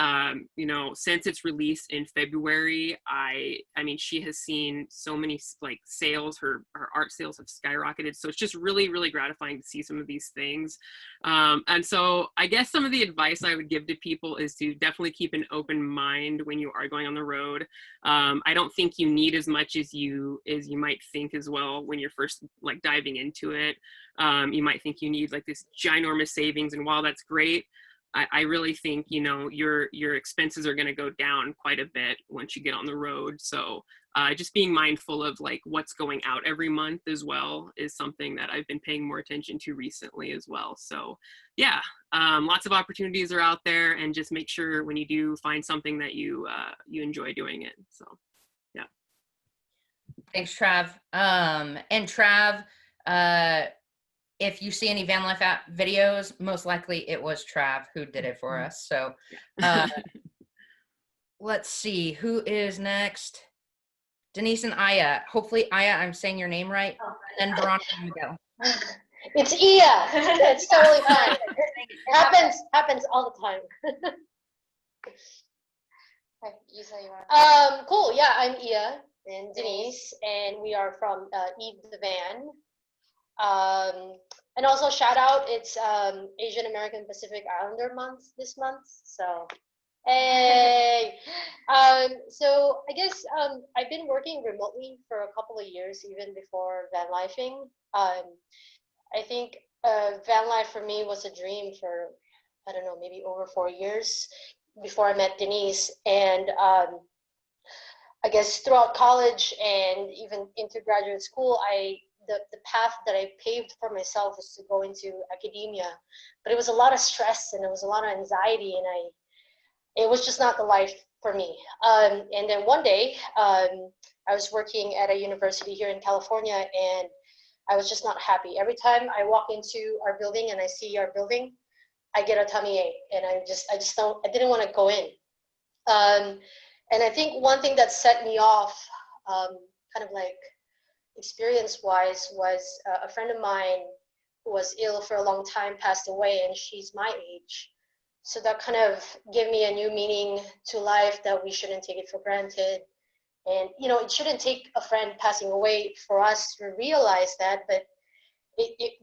you know, since its release in February, I mean, she has seen so many like sales, her art sales have skyrocketed. So it's just really, really gratifying to see some of these things. And so I guess some of the advice I would give to people is to definitely keep an open mind when you are going on the road. I don't think you need as much as you might think as well when you're first like diving into it. You might think you need like this ginormous savings, and while that's great, I really think, you know, your expenses are going to go down quite a bit once you get on the road. So just being mindful of like what's going out every month as well is something that I've been paying more attention to recently as well. So yeah, lots of opportunities are out there, and just make sure when you do find something that you enjoy doing it. So yeah. Thanks, Trav. And Trav, if you see any Van Life app videos, most likely it was Trav who did it for us. So let's see, who is next? Denise and Aya. Hopefully, Aya, I'm saying your name right. And then Veronica and Miguel. It's Iya. It's totally fine. It happens all the time. You say you are. Cool. Yeah, I'm Iya and Denise, and we are from Eve the Van. And also shout out, it's Asian American Pacific Islander month this month, so hey. So I guess I've been working remotely for a couple of years, even before van lifing. I think van life for me was a dream for, I don't know, maybe over 4 years before I met Denise. And I guess throughout college and even into graduate school, the path that I paved for myself was to go into academia, but it was a lot of stress and it was a lot of anxiety, and it was just not the life for me. And then one day, I was working at a university here in California, and I was just not happy. Every time I walk into our building and I see our building, I get a tummy ache, and I didn't want to go in. And I think one thing that set me off, kind of like experience-wise, was a friend of mine who was ill for a long time, passed away, and she's my age. So that kind of gave me a new meaning to life, that we shouldn't take it for granted. And, you know, it shouldn't take a friend passing away for us to realize that, but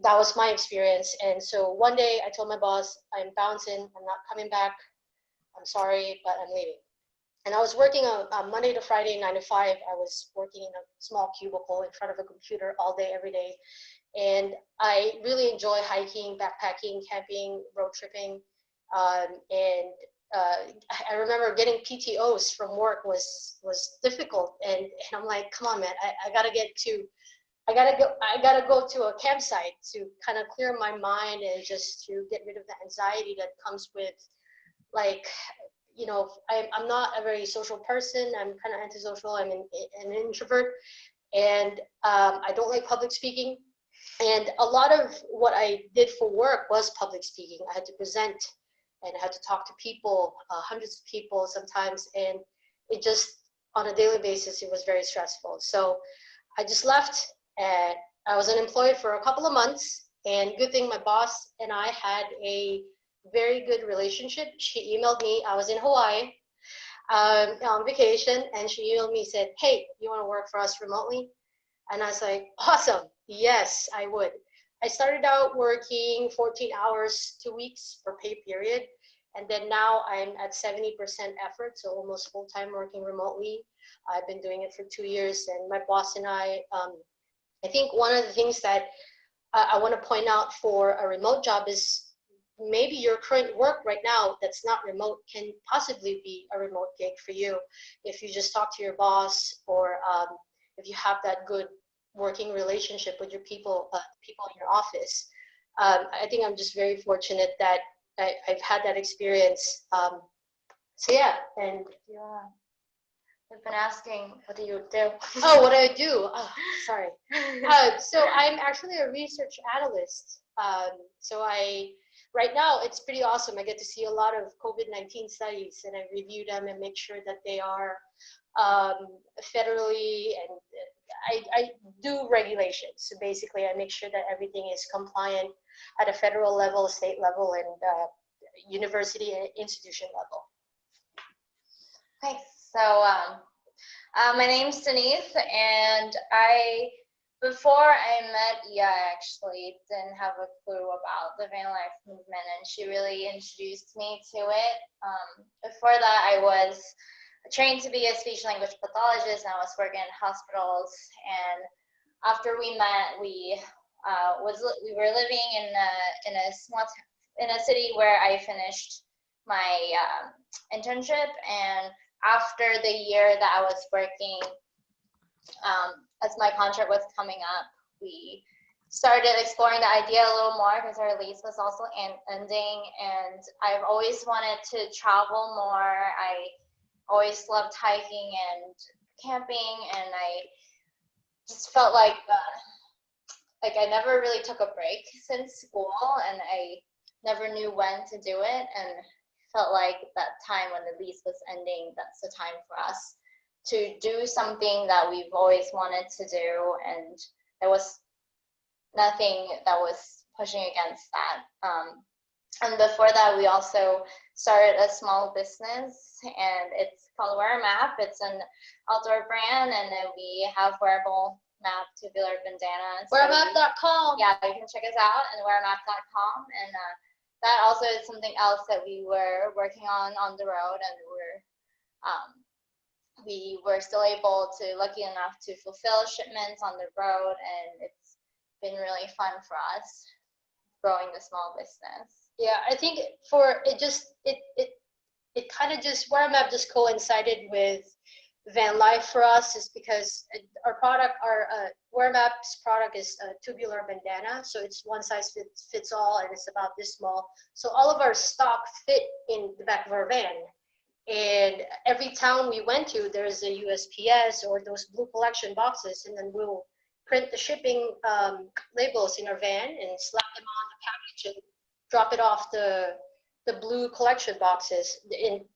that was my experience. And so one day I told my boss, I'm bouncing, I'm not coming back. I'm sorry, but I'm leaving. And I was working on Monday to Friday, 9 to 5. I was working in a small cubicle in front of a computer all day, every day. And I really enjoy hiking, backpacking, camping, road tripping. And I remember getting PTOs from work was difficult, and I'm like, come on, man, I gotta go to a campsite to kind of clear my mind and just to get rid of the anxiety that comes with, like, you know, I'm not a very social person. I'm kind of antisocial. I'm an introvert, and I don't like public speaking. And a lot of what I did for work was public speaking. I had to present, and I had to talk to people, hundreds of people sometimes, and it just, on a daily basis, it was very stressful. So I just left, and I was unemployed for a couple of months, and good thing my boss and I had a very good relationship. She emailed me. I was in Hawaii on vacation, and she emailed me, said, hey, you want to work for us remotely? And I was like, awesome, yes, I would. I started out working 14 hours, 2 weeks per pay period. And then now I'm at 70% effort, so almost full-time working remotely. I've been doing it for 2 years, and my boss and I think one of the things that I want to point out for a remote job is maybe your current work right now that's not remote can possibly be a remote gig for you if you just talk to your boss, or if you have that good working relationship with your people in your office. I think I'm just very fortunate that I've had that experience. So yeah, and I've been asking, what do you do? Oh, what do I do? Oh, sorry. So I'm actually a research analyst. So right now it's pretty awesome. I get to see a lot of COVID-19 studies, and I review them and make sure that they are federally, and I do regulations. So basically I make sure that everything is compliant at a federal level, state level, and university and institution level. Thanks. So my name's Denise, and before I met Ia, I actually didn't have a clue about the Vanlife movement, and she really introduced me to it. Before that, I was trained to be a speech language pathologist, and I was working in hospitals. And after we met, we were living in a city where I finished my internship, and after the year that I was working, as my contract was coming up, we started exploring the idea a little more because our lease was also ending, and I've always wanted to travel more. I always loved hiking and camping, and I just felt like I never really took a break since school, and I never knew when to do it, and felt like that time when the lease was ending, that's the time for us to do something that we've always wanted to do, and there was nothing that was pushing against that. And before that, we also started a small business, and it's called Wear a Map. It's an outdoor brand, and then we have wearable map tubular bandanas. Wearamap.com. Yeah, you can check us out and wearamap.com. And that also is something else that we were working on the road, and we were still lucky enough to fulfill shipments on the road, and it's been really fun for us growing the small business. Yeah, I think it kind of just, Wear a Map just coincided with Vanlife for us, is because our Wear a Map's product is a tubular bandana, so it's one size fits all, and it's about this small. So all of our stock fit in the back of our van. And every town we went to, there's a USPS or those blue collection boxes, and then we'll print the shipping labels in our van and slap them on the package and drop it off the blue collection boxes.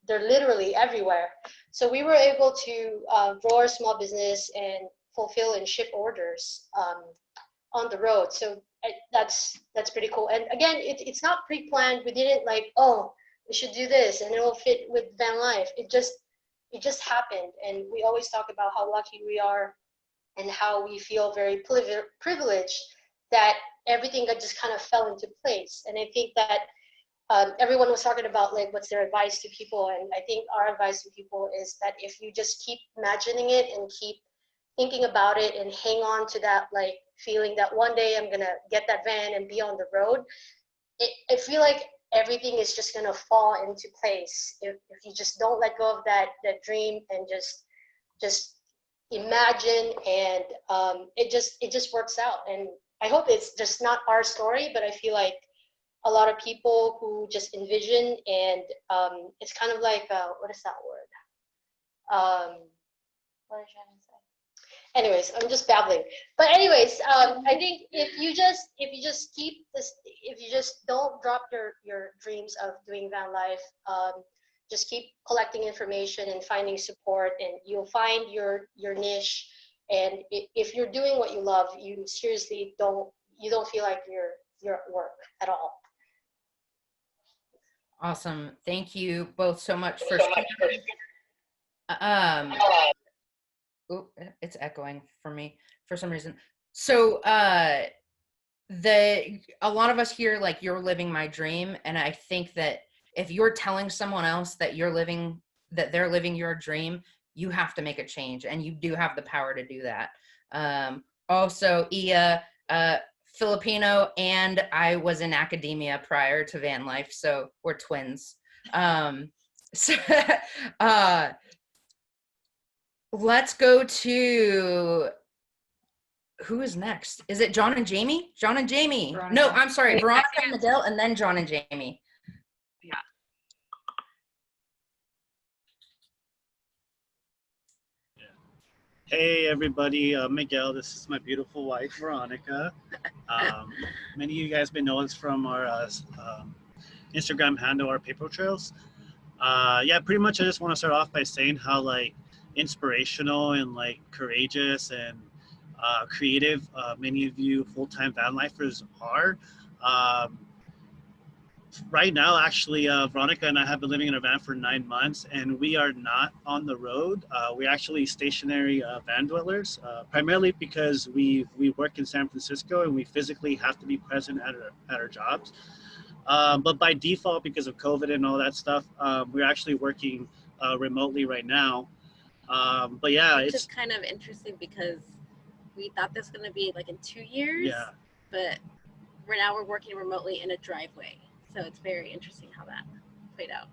They're literally everywhere. So we were able to grow our small business and fulfill and ship orders on the road. So that's pretty cool. And again, it's not pre-planned. We didn't like, oh, we should do this and it will fit with Vanlife. It just happened. And we always talk about how lucky we are and how we feel very privileged that everything just kind of fell into place. And I think that everyone was talking about like what's their advice to people, and I think our advice to people is that if you just keep imagining it and keep thinking about it and hang on to that feeling that one day I'm gonna get that van and be on the road, I feel like everything is just gonna fall into place if you just don't let go of that dream and just imagine, and it just works out. And I hope it's just not our story, but I feel like a lot of people who just envision, and it's kind of like what is that word? What am I trying to say? Anyways, I'm just babbling. But anyways, I think if you just keep this, if you just don't drop your dreams of doing van life, just keep collecting information and finding support, and you'll find your niche. And if you're doing what you love, you seriously don't feel like you're at work at all. Awesome. Thank you both so much for oh, it's echoing for me for some reason. So a lot of us here, like, you're living my dream, and I think that if you're telling someone else that they're living your dream, you have to make a change, and you do have the power to do that. Also, Ia, Filipino, and I was in academia prior to van life, so we're twins. So let's go to, who is next? Is it John and Jamie? John and Jamie. Veronica. No, I'm sorry. Veronica and Miguel, and then John and Jamie. Yeah. Hey everybody, Miguel. This is my beautiful wife, Veronica. Many of you guys may know us from our Instagram handle, our paper trails. Yeah, pretty much I just want to start off by saying how like inspirational and like courageous and creative many of you full-time van lifers are. Right now, actually, Veronica and I have been living in a van for 9 months, and we are not on the road. We're actually stationary van dwellers, primarily because we work in San Francisco and we physically have to be present at our jobs. But by default, because of COVID and all that stuff, we're actually working remotely right now. But yeah, it's just kind of interesting because we thought this was going to be like in 2 years, yeah, but we're working remotely in a driveway. So it's very interesting how that played out.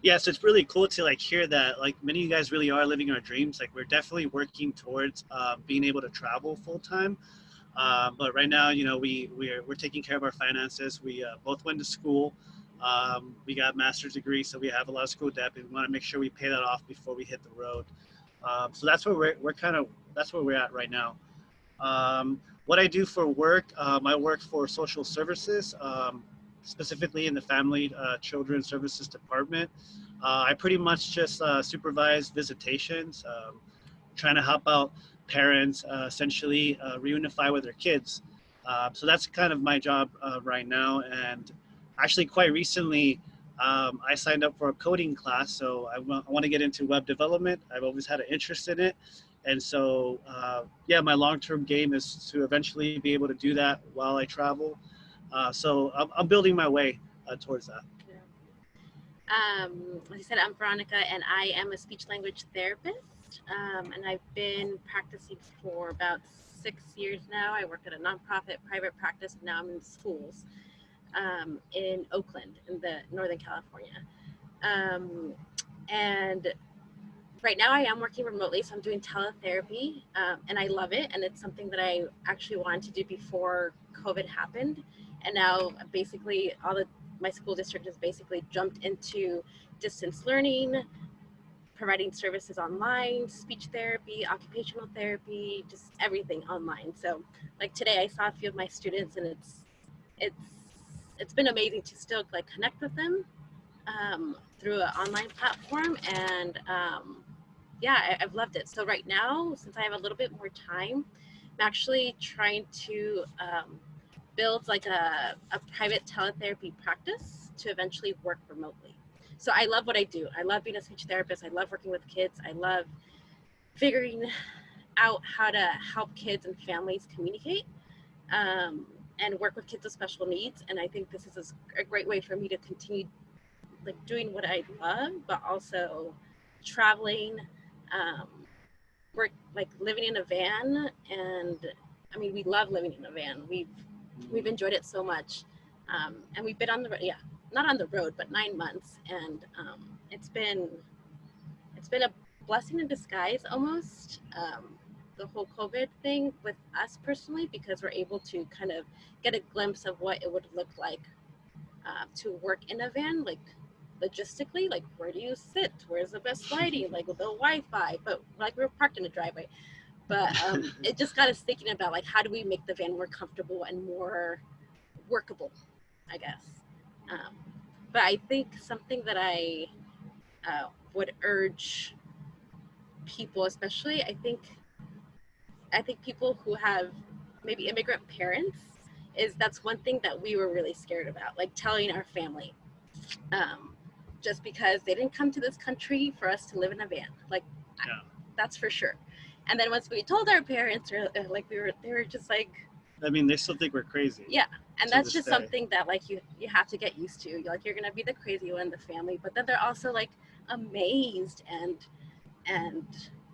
Yeah, so it's really cool to like hear that like many of you guys really are living our dreams. Like we're definitely working towards being able to travel full time. But right now, you know, we're taking care of our finances. We both went to school. We got master's degrees, so we have a lot of school debt, and we want to make sure we pay that off before we hit the road. So that's where that's where we're at right now. What I do for work, I work for social services, specifically in the Family Children Services Department. I pretty much just supervise visitations, trying to help out parents essentially reunify with their kids. So that's kind of my job right now. And actually quite recently, I signed up for a coding class. So I want to get into web development. I've always had an interest in it. And so, yeah, my long-term game is to eventually be able to do that while I travel. So I'm building my way towards that. Like I said, I'm Veronica, and I am a speech language therapist. And I've been practicing for about 6 years now. I work at a nonprofit private practice. Now I'm in schools in Oakland, in the Northern California. And right now I am working remotely, so I'm doing teletherapy, and I love it. And it's something that I actually wanted to do before COVID happened. And now basically my school district has basically jumped into distance learning, providing services online, speech therapy, occupational therapy, just everything online. So like today I saw a few of my students, and it's been amazing to still like connect with them through an online platform. And yeah, I've loved it. So right now, since I have a little bit more time, I'm actually trying to build like a private teletherapy practice to eventually work remotely. So I love what I do. I love being a speech therapist. I love working with kids. I love figuring out how to help kids and families communicate and work with kids with special needs. And I think this is a great way for me to continue like doing what I love, but also traveling, work, like living in a van. And I mean, we love living in a van. We've enjoyed it so much. And we've been on the road, yeah, not on the road, but 9 months. And it's been a blessing in disguise almost, the whole COVID thing with us personally, because we're able to kind of get a glimpse of what it would look like to work in a van, like logistically, like where do you sit? Where's the best lighting? Like with the Wi-Fi, but like we were parked in a driveway. But it just got us thinking about like, how do we make the van more comfortable and more workable, I guess. But I think something that I would urge people, especially, I think people who have maybe immigrant parents, is that's one thing that we were really scared about, like telling our family, just because they didn't come to this country for us to live in a van, like that's for sure. And then once we told our parents, like they were just like, I mean, they still think we're crazy. Yeah, and that's just something that like you have to get used to. Like you're gonna be the crazy one in the family, but then they're also like amazed and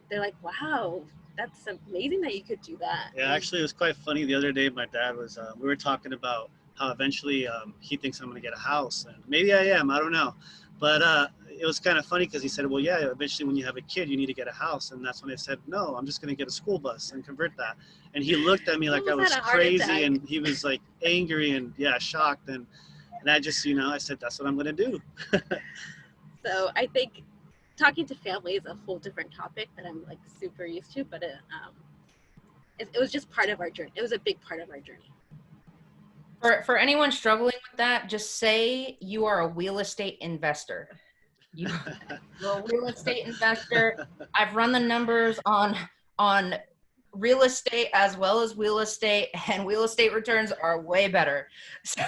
they're like, wow, that's amazing that you could do that. Yeah, actually, it was quite funny. The other day, my dad was, we were talking about how eventually he thinks I'm going to get a house. And maybe I am, I don't know. But it was kind of funny because he said, well, yeah, eventually when you have a kid, you need to get a house. And that's when I said, no, I'm just going to get a school bus and convert that. And he looked at me like I was crazy, and he was like angry and shocked. And I just, I said, that's what I'm going to do. So I think talking to family is a whole different topic that I'm like super used to, but it was just part of our journey. It was a big part of our journey. For anyone struggling with that, just say you are a real estate investor. You're a real estate investor. I've run the numbers on real estate as well as real estate, and real estate returns are way better. So,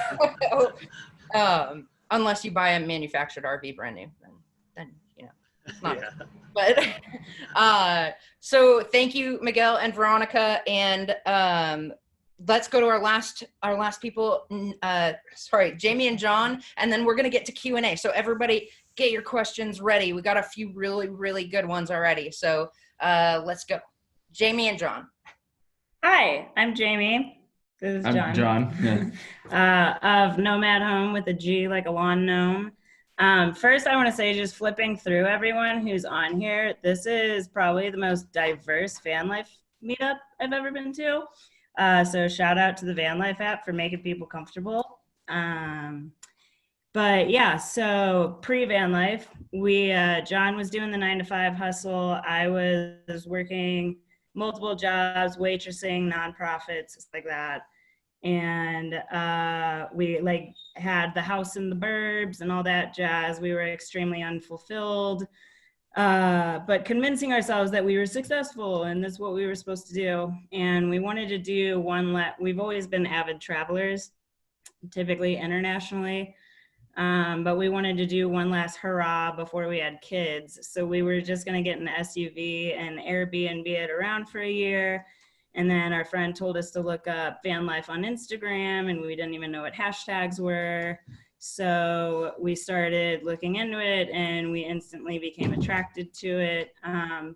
unless you buy a manufactured RV brand new, then it's not. Yeah. But so thank you, Miguel and Veronica, and let's go to our last people. Sorry, Jamie and John, and then we're gonna get to Q&A. So everybody, get your questions ready. We got a few really, really good ones already. So let's go. Jamie and John. Hi, I'm Jamie. This is John. I'm John. Yeah. Of Nomad Home with a G, like a lawn gnome. First, I want to say, just flipping through everyone who's on here, this is probably the most diverse van life meetup I've ever been to. So shout out to the Vanlife app for making people comfortable. But yeah, so pre-van life, John was doing the 9-to-5 hustle. I was working multiple jobs, waitressing, nonprofits, stuff like that. And we like had the house in the burbs and all that jazz. We were extremely unfulfilled, but convincing ourselves that we were successful and that's what we were supposed to do. And we wanted to do we've always been avid travelers, typically internationally. But we wanted to do one last hurrah before we had kids. So we were just going to get an SUV and Airbnb it around for a year. And then our friend told us to look up van life on Instagram, and we didn't even know what hashtags were. So we started looking into it, and we instantly became attracted to it.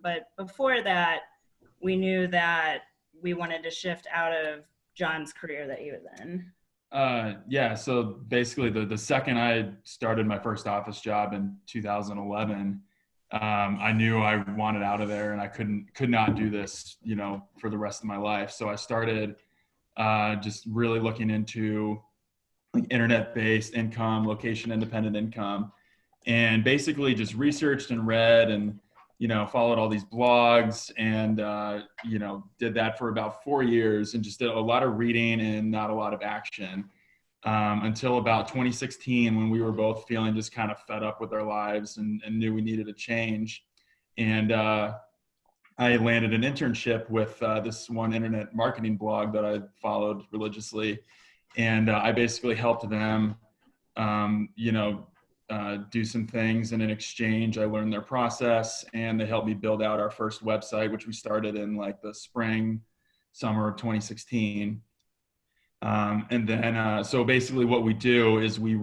But before that, we knew that we wanted to shift out of John's career that he was in. Yeah, so basically the second I started my first office job in 2011, I knew I wanted out of there, and I could not do this, for the rest of my life. So I started just really looking into like internet-based income, location-independent income, and basically just researched and read and, followed all these blogs and, did that for about 4 years and just did a lot of reading and not a lot of action until about 2016, when we were both feeling just kind of fed up with our lives and knew we needed a change. And I landed an internship with this one internet marketing blog that I followed religiously. And I basically helped them, do some things, and in exchange, I learned their process, and they helped me build out our first website, which we started in like the summer of 2016. And then, so basically what we do is we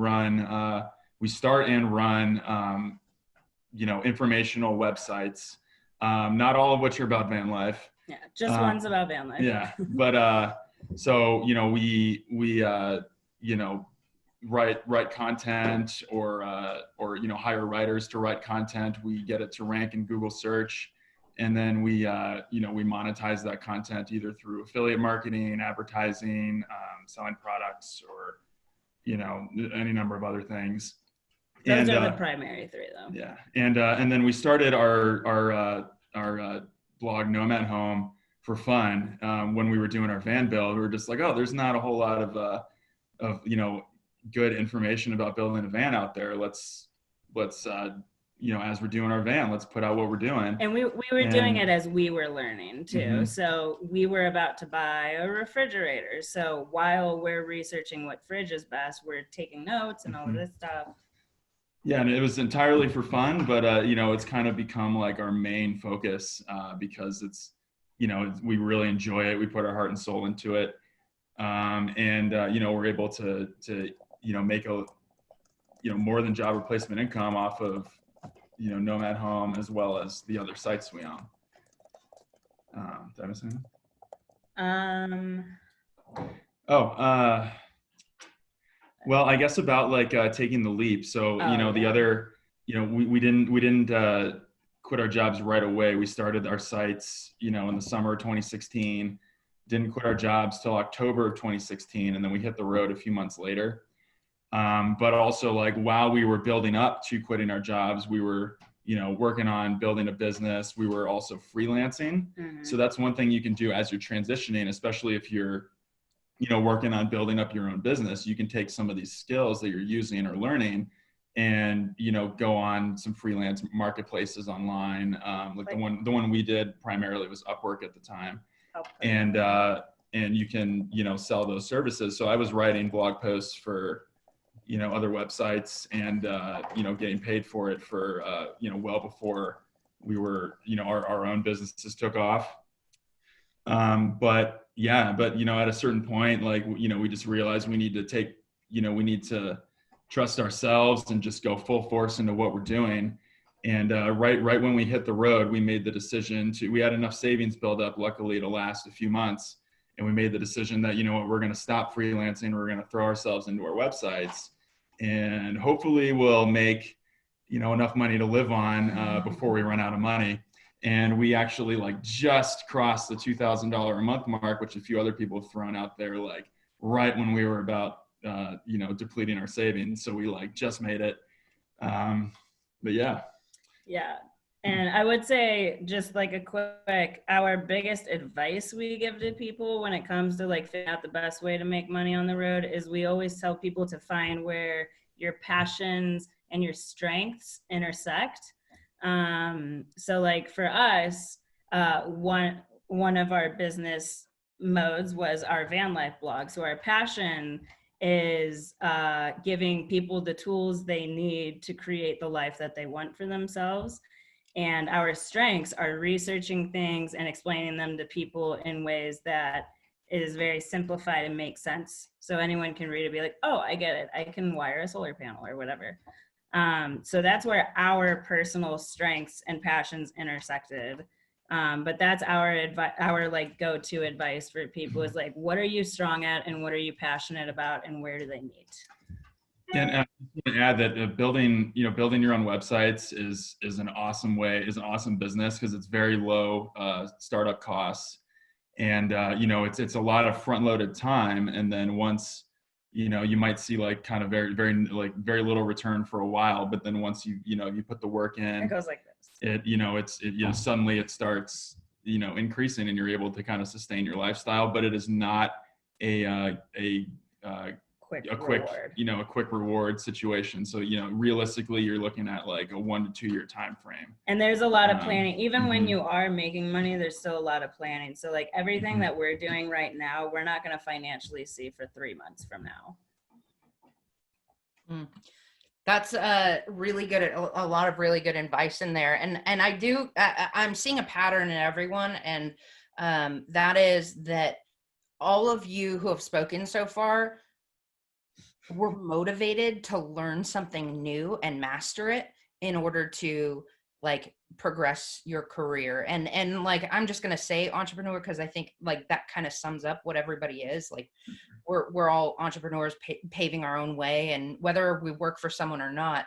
start and run, informational websites, not all of which are about van life. Yeah, just one's about van life. Yeah, but so, we write content or hire writers to write content. We get it to rank in Google search, and then we we monetize that content either through affiliate marketing, advertising, selling products, or any number of other things. Those are the primary three, though. Yeah, and then we started our blog Nomad Home for fun. When we were doing our van build, we were just like, oh, there's not a whole lot of good information about building a van out there. Let's as we're doing our van, let's put out what we're doing. And we were doing it as we were learning too. Mm-hmm. So we were about to buy a refrigerator. So while we're researching what fridge is best, we're taking notes and all of this stuff. Yeah, and it was entirely for fun, but it's kind of become like our main focus because it's, we really enjoy it. We put our heart and soul into it, and we're able to make a more than job replacement income off of Nomad Home as well as the other sites we own. Did I miss anything? Well, I guess about like taking the leap. So the other, we didn't quit our jobs right away. We started our sites, in the summer of 2016. Didn't quit our jobs till October of 2016, and then we hit the road a few months later. But also, like, while we were building up to quitting our jobs, we were working on building a business. We were also freelancing. Mm-hmm. So that's one thing you can do as you're transitioning, especially if you're working on building up your own business. You can take some of these skills that you're using or learning and go on some freelance marketplaces online. Like the one we did primarily was Upwork at the time. And you can sell those services. So I was writing blog posts for other websites and getting paid for it for well before we were our own businesses took off. But at a certain point, like we just realized we need to trust ourselves and just go full force into what we're doing. And right when we hit the road, we made the decision we had enough savings build up, luckily, to last a few months. And we made the decision that, we're going to stop freelancing. We're going to throw ourselves into our websites, and hopefully we'll make, enough money to live on before we run out of money. And we actually just crossed the $2,000 a month mark, which a few other people have thrown out there, right when we were about, depleting our savings. So we just made it. But yeah. Yeah. And I would say just a quick, our biggest advice we give to people when it comes to figuring out the best way to make money on the road is we always tell people to find where your passions and your strengths intersect. So for us, one of our business modes was our van life blog. So our passion is giving people the tools they need to create the life that they want for themselves. And our strengths are researching things and explaining them to people in ways that is very simplified and makes sense. So anyone can read it and be like, oh, I get it. I can wire a solar panel or whatever. So that's where our personal strengths and passions intersected. But that's our go-to advice for people is what are you strong at and what are you passionate about and where do they meet? And I want to add that building your own websites is an awesome business because it's very low startup costs, and it's a lot of front-loaded time, and then once you might see kind of very little return for a while, but then once you put the work in, it goes like this. Suddenly it starts increasing, and you're able to kind of sustain your lifestyle, but it is not a quick reward situation. So realistically you're looking at a 1 to 2 year time frame, and there's a lot of planning. Even when you are making money, there's still a lot of planning. So everything that we're doing right now, we're not going to financially see for 3 months from now. That's really good. A lot of really good advice in there. And I'm seeing a pattern in everyone. And that is that all of you who have spoken so far were motivated to learn something new and master it in order to progress your career. And I'm just going to say entrepreneur, because I think that kind of sums up what everybody is. we're all entrepreneurs paving our own way, and whether we work for someone or not,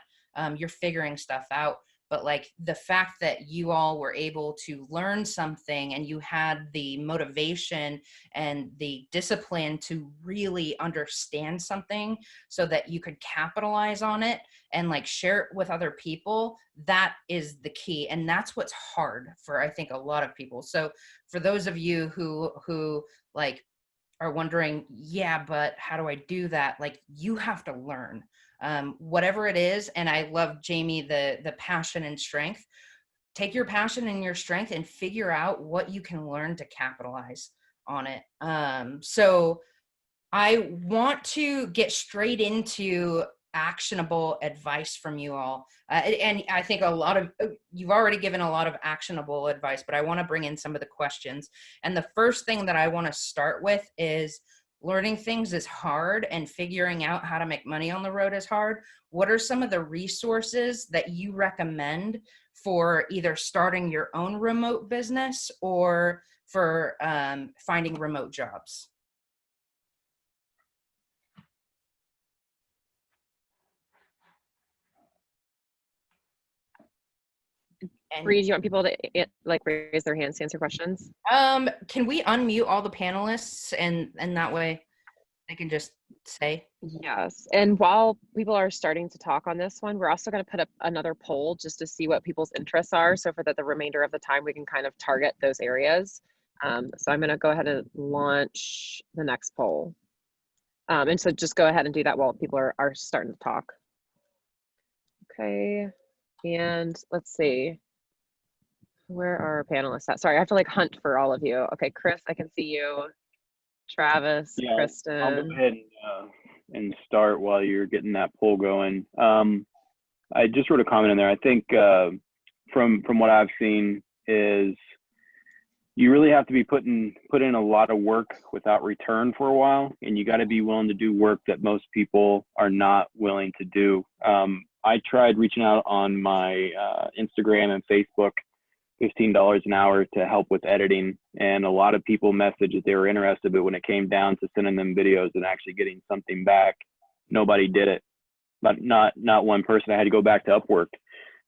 you're figuring stuff out. But like the fact that you all were able to learn something and you had the motivation and the discipline to really understand something so that you could capitalize on it and like share it with other people, that is the key. And that's what's hard for, I think, a lot of people. So for those of you who like are wondering, yeah, but how do I do that? Like, you have to learn. Whatever it is. And I love, Jamie, the passion and strength. Take your passion and your strength and figure out what you can learn to capitalize on it. So I want to get straight into actionable advice from you all. And I think you've already given a lot of actionable advice, but I want to bring in some of the questions. And the first thing that I want to start with is, learning things is hard and figuring out how to make money on the road is hard. What are some of the resources that you recommend for either starting your own remote business or for finding remote jobs? Bree, do you want people to like raise their hands to answer questions? Can we unmute all the panelists and that way they can just say? Yes. And while people are starting to talk on this one, we're also going to put up another poll just to see what people's interests are. So for the remainder of the time, we can kind of target those areas. So I'm going to go ahead and launch the next poll. And so just go ahead and do that while people are starting to talk. Okay. And let's see. Where are our panelists at? Sorry, I have to like hunt for all of you. Okay, Chris, I can see you. Travis, Yeah, Kristen. I'll go ahead and start while you're getting that poll going. I just wrote a comment in there. I think from what I've seen is you really have to be put in a lot of work without return for a while, and you got to be willing to do work that most people are not willing to do. I tried reaching out on my Instagram and Facebook, $15 an hour to help with editing, and a lot of people messaged that they were interested, but when it came down to sending them videos and actually getting something back, nobody did it. But not one person. I had to go back to Upwork,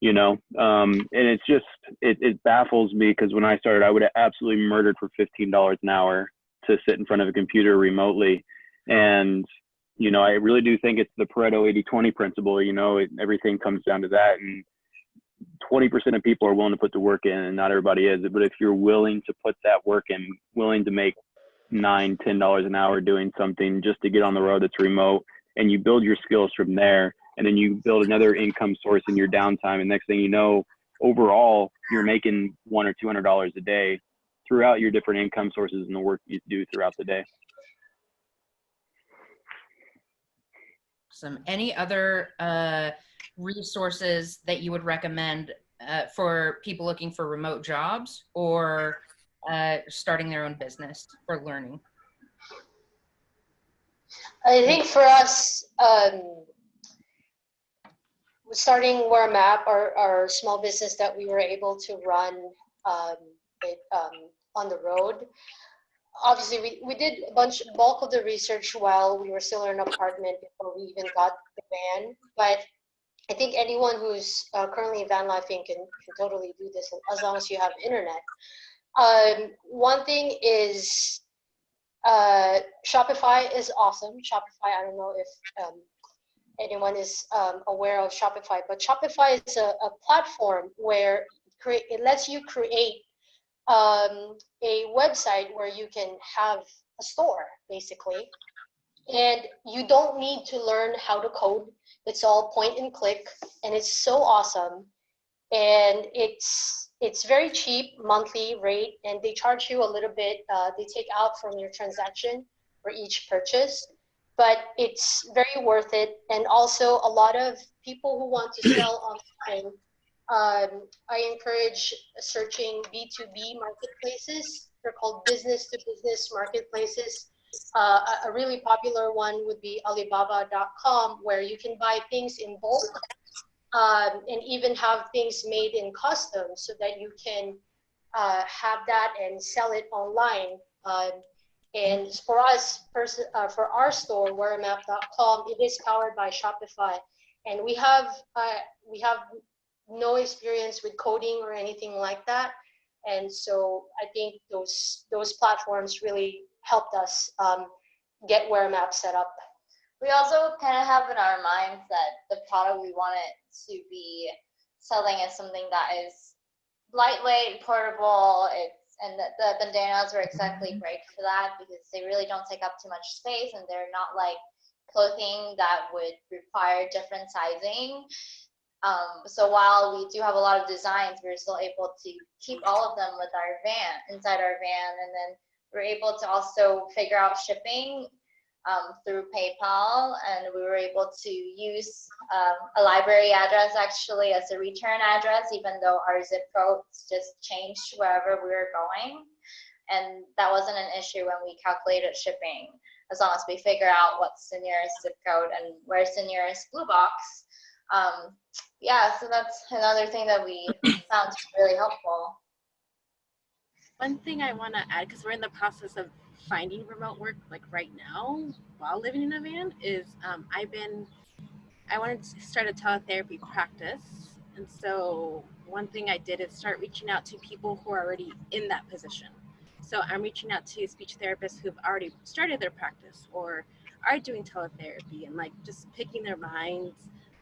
you know. And it's just it baffles me, because when I started, I would have absolutely murdered for $15 an hour to sit in front of a computer remotely. And you know, I really do think it's the Pareto 80-20 principle. You know, everything comes down to that, and 20% of people are willing to put the work in, and not everybody is. But if you're willing to put that work in, willing to make $9, $10 an hour doing something just to get on the road that's remote, and you build your skills from there, and then you build another income source in your downtime, and next thing you know, overall, you're making $100 or $200 a day throughout your different income sources and the work you do throughout the day. Any other resources that you would recommend for people looking for remote jobs or starting their own business for learning? I think for us, starting where I'm at, our small business that we were able to run on the road. Obviously, we did bulk of the research while we were still in an apartment before we even got the van. But I think anyone who's currently van lifing can totally do this as long as you have internet. One thing is Shopify is awesome. Shopify, I don't know if anyone is aware of Shopify, but Shopify is a platform where it lets you create a website where you can have a store, basically. And you don't need to learn how to code. It's all point and click, and it's so awesome. And it's very cheap monthly rate, and they charge you a little bit. They take out from your transaction for each purchase, but it's very worth it. And also, a lot of people who want to sell online, I encourage searching B2B marketplaces. They're called business-to-business marketplaces. A really popular one would be Alibaba.com, where you can buy things in bulk and even have things made in custom so that you can have that and sell it online. And for us, for our store, wearmap.com, it is powered by Shopify, and we have no experience with coding or anything like that. And so I think those platforms really helped us get WearMap set up. We also kind of have in our minds that the product we want it to be selling is something that is lightweight, portable. And the bandanas are exactly great for that because they really don't take up too much space, and they're not like clothing that would require different sizing. So while we do have a lot of designs, we're still able to keep all of them with our inside our van, and then we're able to also figure out shipping through PayPal, and we were able to use a library address actually as a return address, even though our zip codes just changed wherever we were going. And that wasn't an issue when we calculated shipping, as long as we figure out what's the nearest zip code and where's the nearest blue box. Yeah, so that's another thing that we found really helpful. One thing I want to add, because we're in the process of finding remote work like right now while living in a van, is I wanted to start a teletherapy practice. And so one thing I did is start reaching out to people who are already in that position. So I'm reaching out to speech therapists who've already started their practice or are doing teletherapy, and like just picking their minds.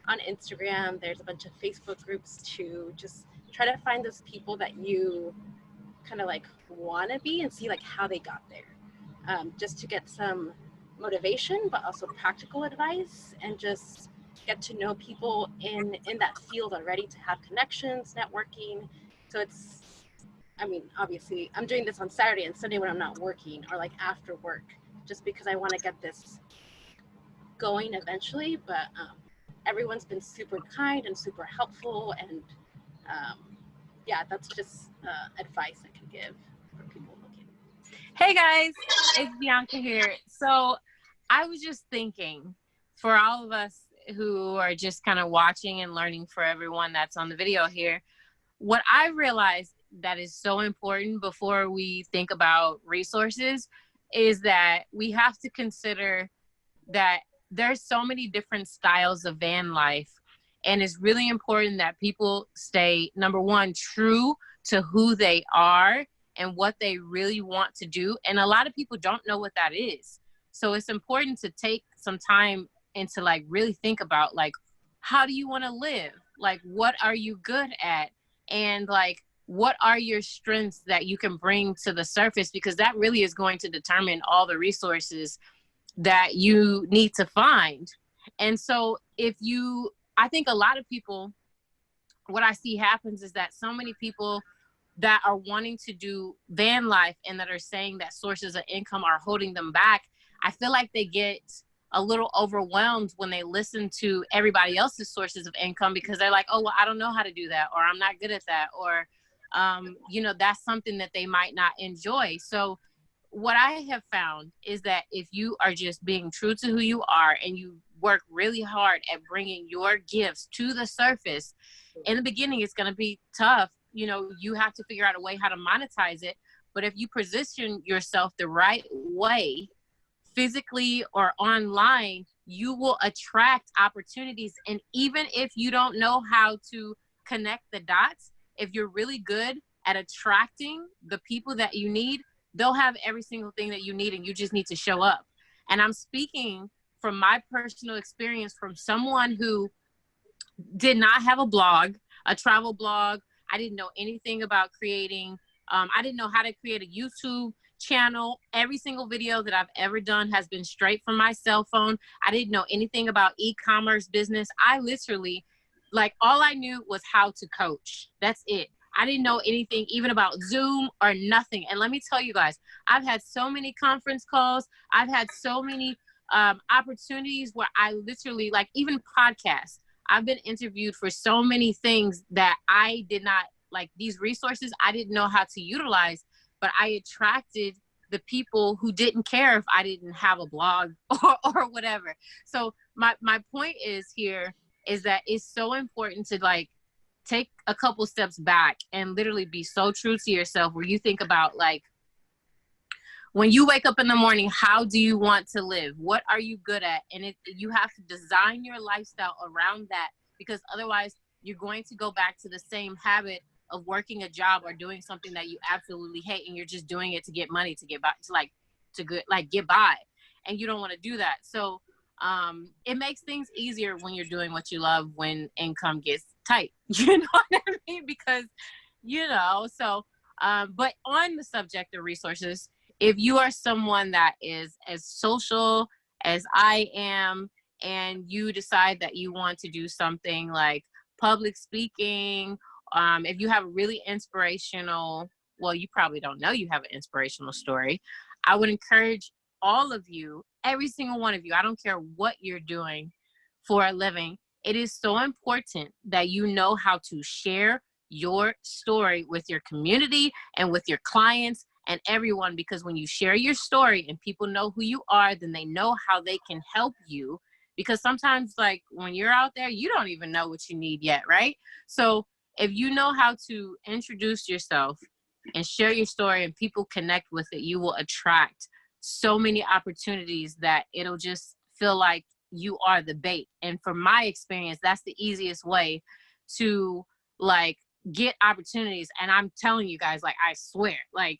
On Instagram, there's a bunch of Facebook groups to just try to find those people that you kind of like want to be and see like how they got there, just to get some motivation, but also practical advice, and just get to know people in that field already, to have connections, networking. So it's, I mean, obviously I'm doing this on Saturday and Sunday when I'm not working, or like after work, just because I want to get this going eventually. But everyone's been super kind and super helpful, and yeah, that's just advice I can give for people looking. Hey guys, it's Bianca here. So I was just thinking, for all of us who are just kind of watching and learning, for everyone that's on the video here, what I realized that is so important before we think about resources is that we have to consider that there's so many different styles of van life, and it's really important that people stay, number one, true to who they are and what they really want to do. And a lot of people don't know what that is. So it's important to take some time and to like really think about like, how do you want to live? Like, what are you good at? And like, what are your strengths that you can bring to the surface? Because that really is going to determine all the resources that you need to find. And so I think a lot of people, what I see happens is that so many people that are wanting to do van life and that are saying that sources of income are holding them back, I feel like they get a little overwhelmed when they listen to everybody else's sources of income, because they're like, oh, well, I don't know how to do that, or I'm not good at that, or, you know, that's something that they might not enjoy. So what I have found is that if you are just being true to who you are and you work really hard at bringing your gifts to the surface, in the beginning, it's going to be tough. You know, you have to figure out a way how to monetize it. But if you position yourself the right way, physically or online, you will attract opportunities. And even if you don't know how to connect the dots, if you're really good at attracting the people that you need, they'll have every single thing that you need, and you just need to show up. And I'm speaking from my personal experience, from someone who did not have a blog, a travel blog. I didn't know anything about creating. I didn't know how to create a YouTube channel. Every single video that I've ever done has been straight from my cell phone. I didn't know anything about e-commerce business. I literally, like, all I knew was how to coach. That's it. I didn't know anything even about Zoom or nothing. And let me tell you guys, I've had so many conference calls. I've had so many opportunities where I literally, like, even podcasts, I've been interviewed for so many things that I did not, like, these resources I didn't know how to utilize, but I attracted the people who didn't care if I didn't have a blog or whatever. So my point is here is that it's so important to, like, take a couple steps back and literally be so true to yourself, where you think about, like, when you wake up in the morning, how do you want to live? What are you good at? And you have to design your lifestyle around that, because otherwise you're going to go back to the same habit of working a job or doing something that you absolutely hate, and you're just doing it to get money, to get by, get by, and you don't want to do that. So it makes things easier when you're doing what you love when income gets tight. You know what I mean? Because, but on the subject of resources, if you are someone that is as social as I am, and you decide that you want to do something like public speaking, if you have a really inspirational, well, you probably don't know you have an inspirational story, I would encourage all of you, every single one of you, I don't care what you're doing for a living, it is so important that you know how to share your story with your community and with your clients and everyone, because when you share your story and people know who you are, then they know how they can help you. Because sometimes, like, when you're out there, you don't even know what you need yet, right? So if you know how to introduce yourself and share your story and people connect with it, you will attract so many opportunities that it'll just feel like you are the bait. And from my experience, that's the easiest way to, like, get opportunities. And I'm telling you guys, like, I swear, like,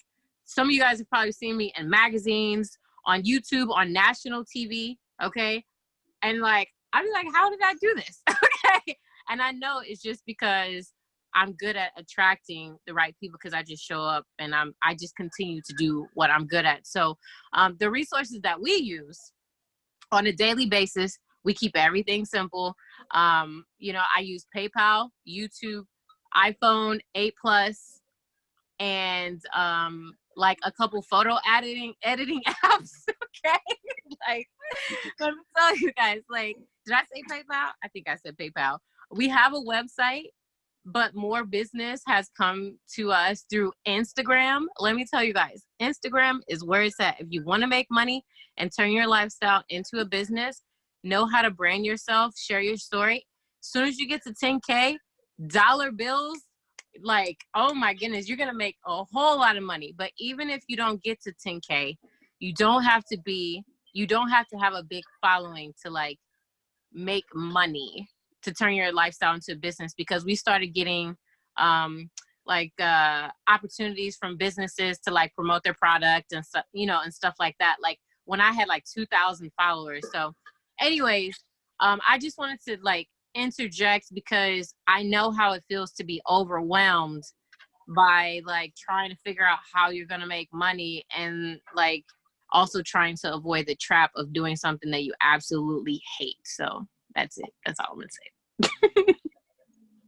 some of you guys have probably seen me in magazines, on YouTube, on national TV, okay? And, like, I'd be like, how did I do this? Okay. And I know it's just because I'm good at attracting the right people, because I just show up and I just continue to do what I'm good at. So the resources that we use on a daily basis, we keep everything simple. I use PayPal, YouTube, iPhone 8 Plus, and like a couple photo editing apps. Okay. Like, let me tell you guys, like, did I say PayPal? I think I said PayPal. We have a website, but more business has come to us through Instagram. Let me tell you guys, Instagram is where it's at. If you want to make money and turn your lifestyle into a business, know how to brand yourself, share your story. As soon as you get to 10K, dollar bills, like, oh my goodness, you're going to make a whole lot of money. But even if you don't get to 10K, you don't have to have a big following to, like, make money to turn your lifestyle into a business, because we started getting opportunities from businesses to, like, promote their product and stuff, and stuff like that. Like, when I had like 2,000 followers. So anyways, I just wanted to, like, interject, because I know how it feels to be overwhelmed by, like, trying to figure out how you're going to make money, and, like, also trying to avoid the trap of doing something that you absolutely hate. So that's it. That's all I'm going to say.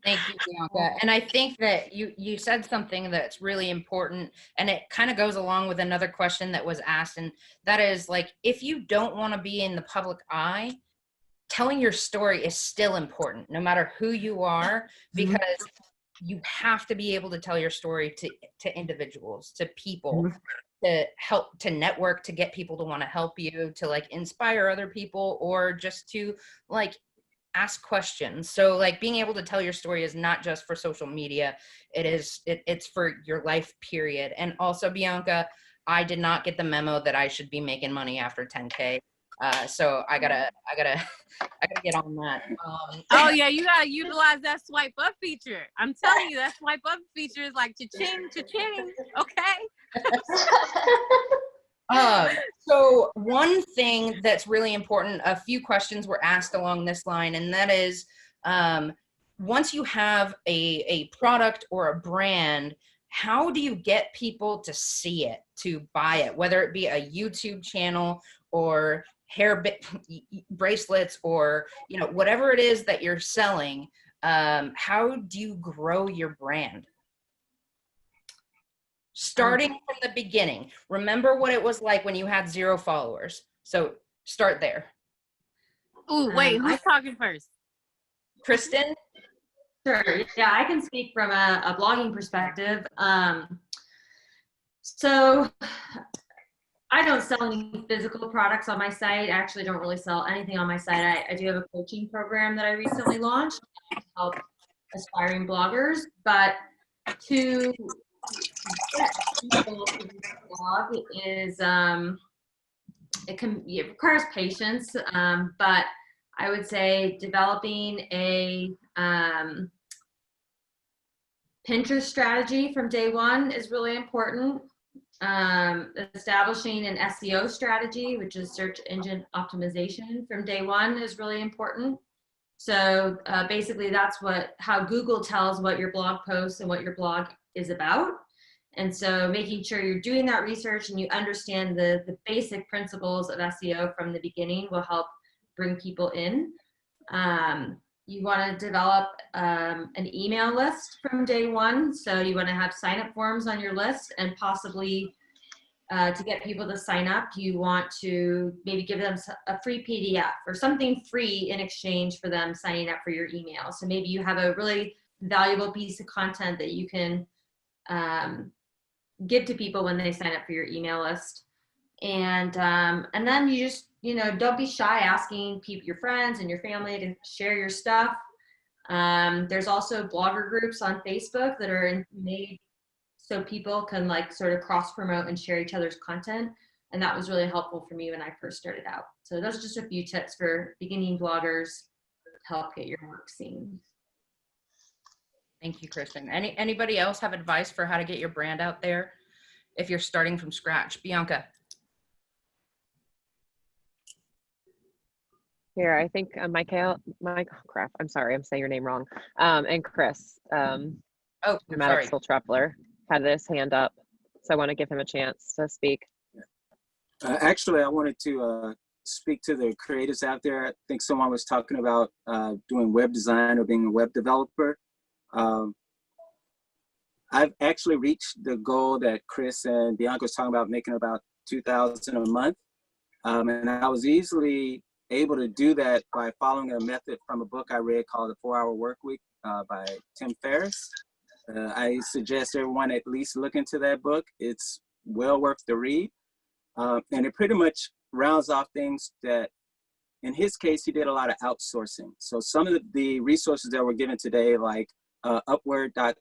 Thank you, Bianca. And I think that you said something that's really important, and it kind of goes along with another question that was asked, and that is, like, if you don't want to be in the public eye, telling your story is still important, no matter who you are, because you have to be able to tell your story to individuals, to people, to help, to network, to get people to want to help you, to, like, inspire other people, or just to, like, ask questions. So, like, being able to tell your story is not just for social media, it's for your life period. And also, Bianca, I did not get the memo that I should be making money after 10K. So I gotta get on that. Oh yeah, you gotta utilize that swipe up feature. I'm telling you, that swipe up feature is like cha-ching, cha-ching. Okay. So one thing that's really important, a few questions were asked along this line, and that is, once you have a product or a brand, how do you get people to see it, to buy it, whether it be a YouTube channel or hair bracelets, or, whatever it is that you're selling? How do you grow your brand? Starting from the beginning. Remember what it was like when you had 0 followers. So start there. Ooh, wait, who's talking first? Kristen? Sure. Yeah, I can speak from a blogging perspective. So I don't sell any physical products on my site. I actually don't really sell anything on my site. I do have a coaching program that I recently launched to help aspiring bloggers. But to get people to do a blog is it requires patience, but I would say developing a Pinterest strategy from day one is really important. Establishing an SEO strategy, which is search engine optimization, from day one is really important. So basically that's how Google tells what your blog posts and what your blog is about. And so making sure you're doing that research and you understand the basic principles of SEO from the beginning will help bring people in. You want to develop an email list from day one. So you want to have sign-up forms on your list, and possibly to get people to sign up, you want to maybe give them a free PDF or something free in exchange for them signing up for your email. So maybe you have a really valuable piece of content that you can give to people when they sign up for your email list. And then you just, don't be shy asking your friends and your family to share your stuff. There's also blogger groups on Facebook that are made so people can sort of cross promote and share each other's content. And that was really helpful for me when I first started out. So those are just a few tips for beginning bloggers to help get your work seen. Thank you, Kristen. Anybody else have advice for how to get your brand out there if you're starting from scratch? Bianca. Here, I think crap, I'm sorry, I'm saying your name wrong. And Chris, Nomadic Soul Traveler, had his hand up. So I want to give him a chance to speak. Actually, I wanted to speak to the creatives out there. I think someone was talking about doing web design or being a web developer. I've actually reached the goal that Chris and Bianca was talking about, making about $2,000 a month. And I was easily able to do that by following a method from a book I read called The 4-Hour Workweek by Tim Ferriss. I suggest everyone at least look into that book. It's well worth the read. And it pretty much rounds off things that, in his case, he did a lot of outsourcing. So some of the resources that were given today, like Upwork.com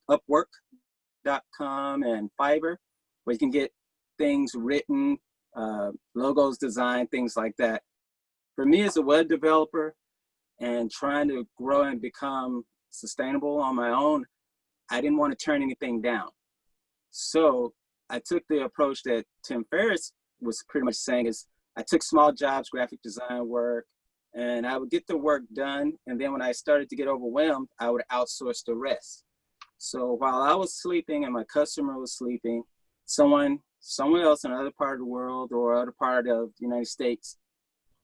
and Fiverr, where you can get things written, logos designed, things like that. For me as a web developer and trying to grow and become sustainable on my own, I didn't want to turn anything down. So I took the approach that Tim Ferriss was pretty much saying is I took small jobs, graphic design work, and I would get the work done. And then when I started to get overwhelmed, I would outsource the rest. So while I was sleeping and my customer was sleeping, someone else in another part of the world or other part of the United States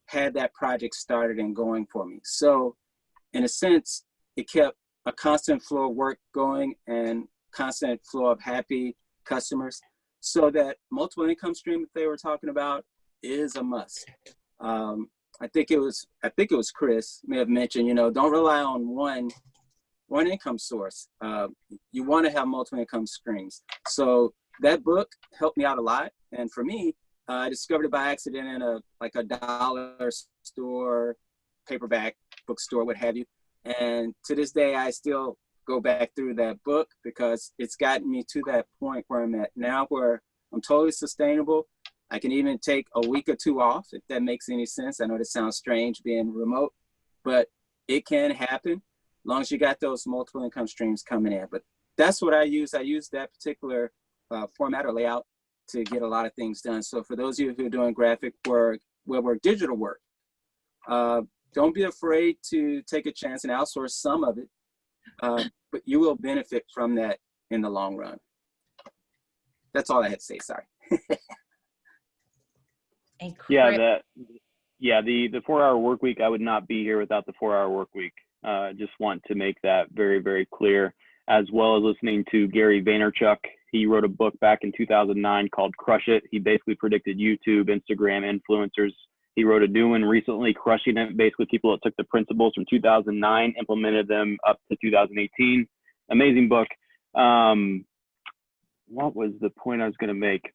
had that project started and going for me. So in a sense, it kept a constant flow of work going and constant flow of happy customers, so that multiple income stream that they were talking about is a must. I think it was Chris may have mentioned, don't rely on one income source. You want to have multiple income streams. So that book helped me out a lot. And for me, I discovered it by accident in a dollar store, paperback bookstore, what have you. And to this day, I still go back through that book because it's gotten me to that point where I'm at now, where I'm totally sustainable. I can even take a week or two off, if that makes any sense. I know that sounds strange being remote, but it can happen as long as you got those multiple income streams coming in. But that's what I use. I use that particular format or layout to get a lot of things done. So for those of you who are doing graphic work, web work, digital work, don't be afraid to take a chance and outsource some of it, but you will benefit from that in the long run. That's all I had to say, sorry. The 4-hour work week, I would not be here without the 4-hour work week. Just want to make that very, very clear, as well as listening to Gary Vaynerchuk. He wrote a book back in 2009 called Crush It. He basically predicted YouTube, Instagram influencers. He wrote a new one recently, Crushing It. Basically, people that took the principles from 2009, implemented them up to 2018. Amazing book. What was the point I was going to make?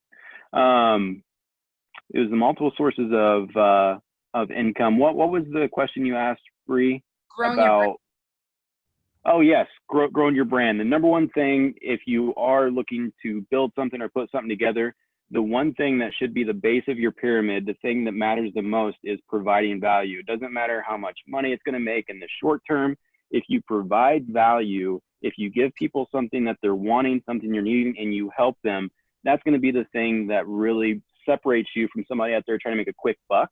It was the multiple sources of income. What was the question you asked, Bree? Oh yes, growing your brand. The number one thing, if you are looking to build something or put something together, the one thing that should be the base of your pyramid, the thing that matters the most, is providing value. It doesn't matter how much money it's going to make in the short term. If you provide value, if you give people something that they're wanting, something you're needing, and you help them, that's going to be the thing that really separates you from somebody out there trying to make a quick buck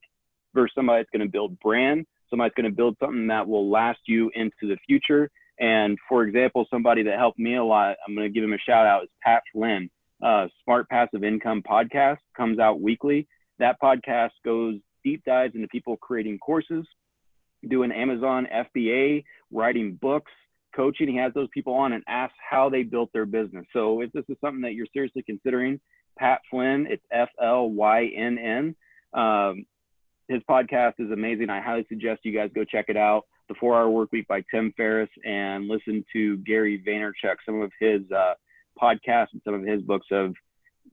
versus somebody that's going to build brand, somebody that's going to build something that will last you into the future. And for example, somebody that helped me a lot, I'm going to give him a shout out, is Pat Flynn. Smart Passive Income podcast comes out weekly. That podcast goes deep dives into people creating courses, doing Amazon FBA, writing books, coaching. He has those people on and asks how they built their business. So if this is something that you're seriously considering, Pat Flynn, it's FLYNN. His podcast is amazing. I highly suggest you guys go check it out. The 4-Hour Workweek by Tim Ferriss, and listen to Gary Vaynerchuk, some of his podcasts and some of his books.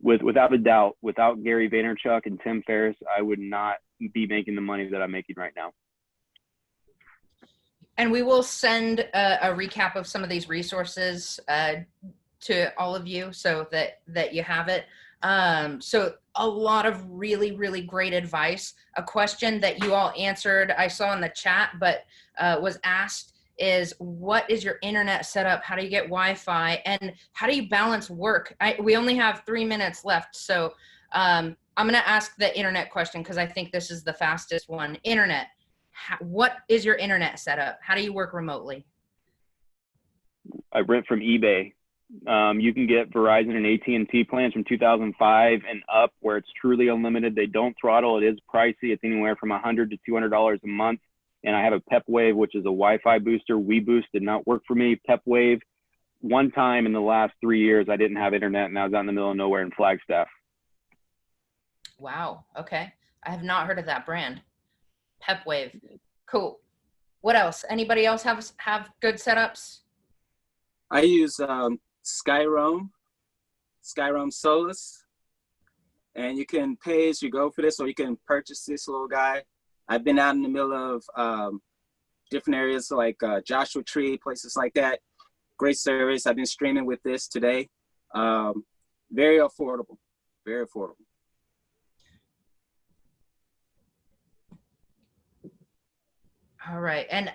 Without a doubt, without Gary Vaynerchuk and Tim Ferriss, I would not be making the money that I'm making right now. And we will send a recap of some of these resources to all of you so that you have it. So a lot of really, really great advice. A question that you all answered, I saw in the chat, but was asked is, what is your internet setup? How do you get Wi-Fi? And how do you balance work? We only have 3 minutes left. So I'm going to ask the internet question because I think this is the fastest one. Internet. What is your internet setup? How do you work remotely? I rent from eBay. You can get Verizon and AT&T plans from 2005 and up, where it's truly unlimited. They don't throttle. It is pricey. It's anywhere from $100 to $200 a month. And I have a PepWave, which is a Wi-Fi booster. WeBoost did not work for me. PepWave, one time in the last 3 years, I didn't have internet, and I was out in the middle of nowhere in Flagstaff. Wow. Okay. I have not heard of that brand. PepWave. Cool. What else? Anybody else have good setups? I use Skyroam Solus, and you can pay as you go for this, or you can purchase this little guy. I've been out in the middle of different areas like Joshua Tree, places like that. Great service. I've been streaming with this today. Very affordable, very affordable. All right. And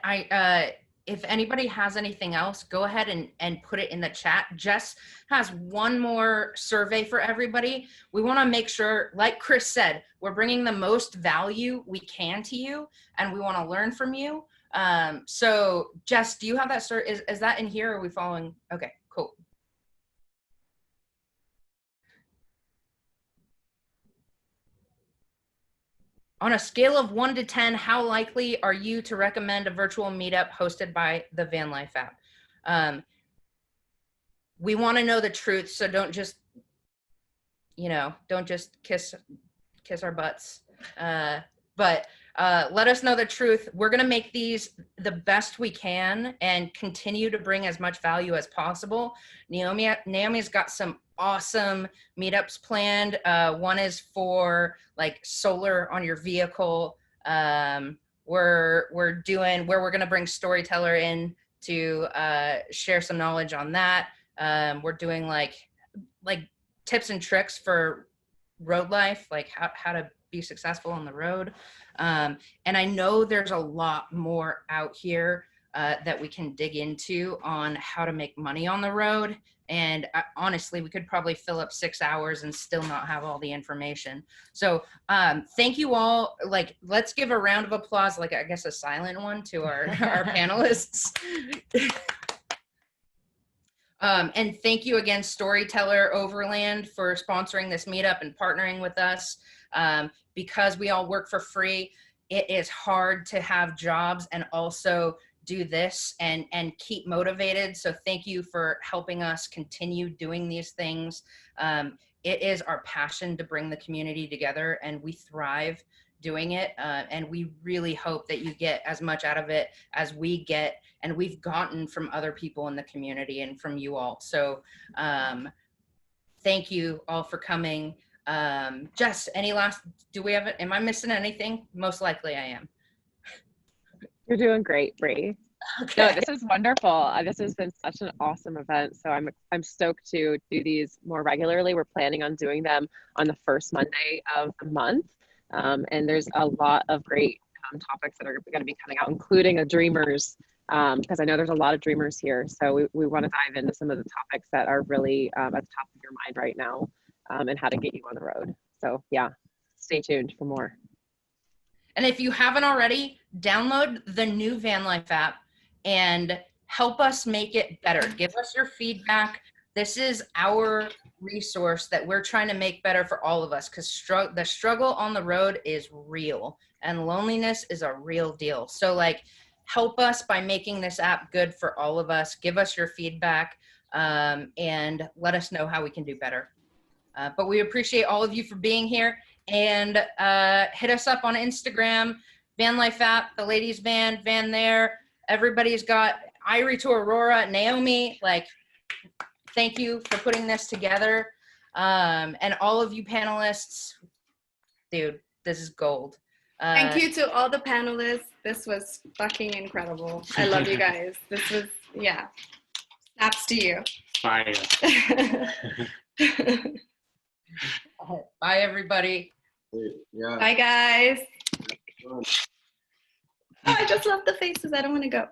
if anybody has anything else, go ahead and put it in the chat. Jess has one more survey for everybody. We want to make sure, like Chris said, we're bringing the most value we can to you, and we want to learn from you. So Jess, do you have that? Is that in here? Or are we following? Okay, cool. On a scale of 1 to 10, how likely are you to recommend a virtual meetup hosted by the Vanlife app? We want to know the truth, so don't just, don't just kiss our butts. But let us know the truth. We're going to make these the best we can and continue to bring as much value as possible. Naomi's got some awesome meetups planned. One is for like solar on your vehicle. We're doing where we're going to bring Storyteller in to share some knowledge on that. We're doing like tips and tricks for road life, like how to be successful on the road. And I know there's a lot more out here that we can dig into on how to make money on the road. And honestly, we could probably fill up 6 hours and still not have all the information. So thank you all. Like, let's give a round of applause, like I guess a silent one, to our panelists. And thank you again, Storyteller Overland, for sponsoring this meetup and partnering with us. Because we all work for free, it is hard to have jobs and also do this and keep motivated. So thank you for helping us continue doing these things. It is our passion to bring the community together, and we thrive doing it. And we really hope that you get as much out of it as we get, and we've gotten from other people in the community and from you all. So thank you all for coming. Jess, any last, am I missing anything? Most likely I am. You're doing great, Bree. Okay. No, this is wonderful. This has been such an awesome event. So I'm stoked to do these more regularly. We're planning on doing them on the first Monday of the month. And there's a lot of great topics that are going to be coming out, including a dreamers, because I know there's a lot of dreamers here. So we want to dive into some of the topics that are really at the top of your mind right now, and how to get you on the road. So yeah, stay tuned for more. And if you haven't already, download the new Vanlife app and help us make it better. Give us your feedback. This is our resource that we're trying to make better for all of us, because the struggle on the road is real and loneliness is a real deal. So like, help us by making this app good for all of us. Give us your feedback, and let us know how we can do better. But we appreciate all of you for being here, and hit us up on Instagram, Vanlife app, the ladies van there. Everybody's got Irie to Aurora, Naomi, like, thank you for putting this together. And all of you panelists, dude, this is gold. Thank you to all the panelists. This was fucking incredible. I love you guys. This was, yeah. Snaps to you. Fire. Bye, everybody. Yeah. Bye, guys. Oh, I just love the faces. I don't want to go.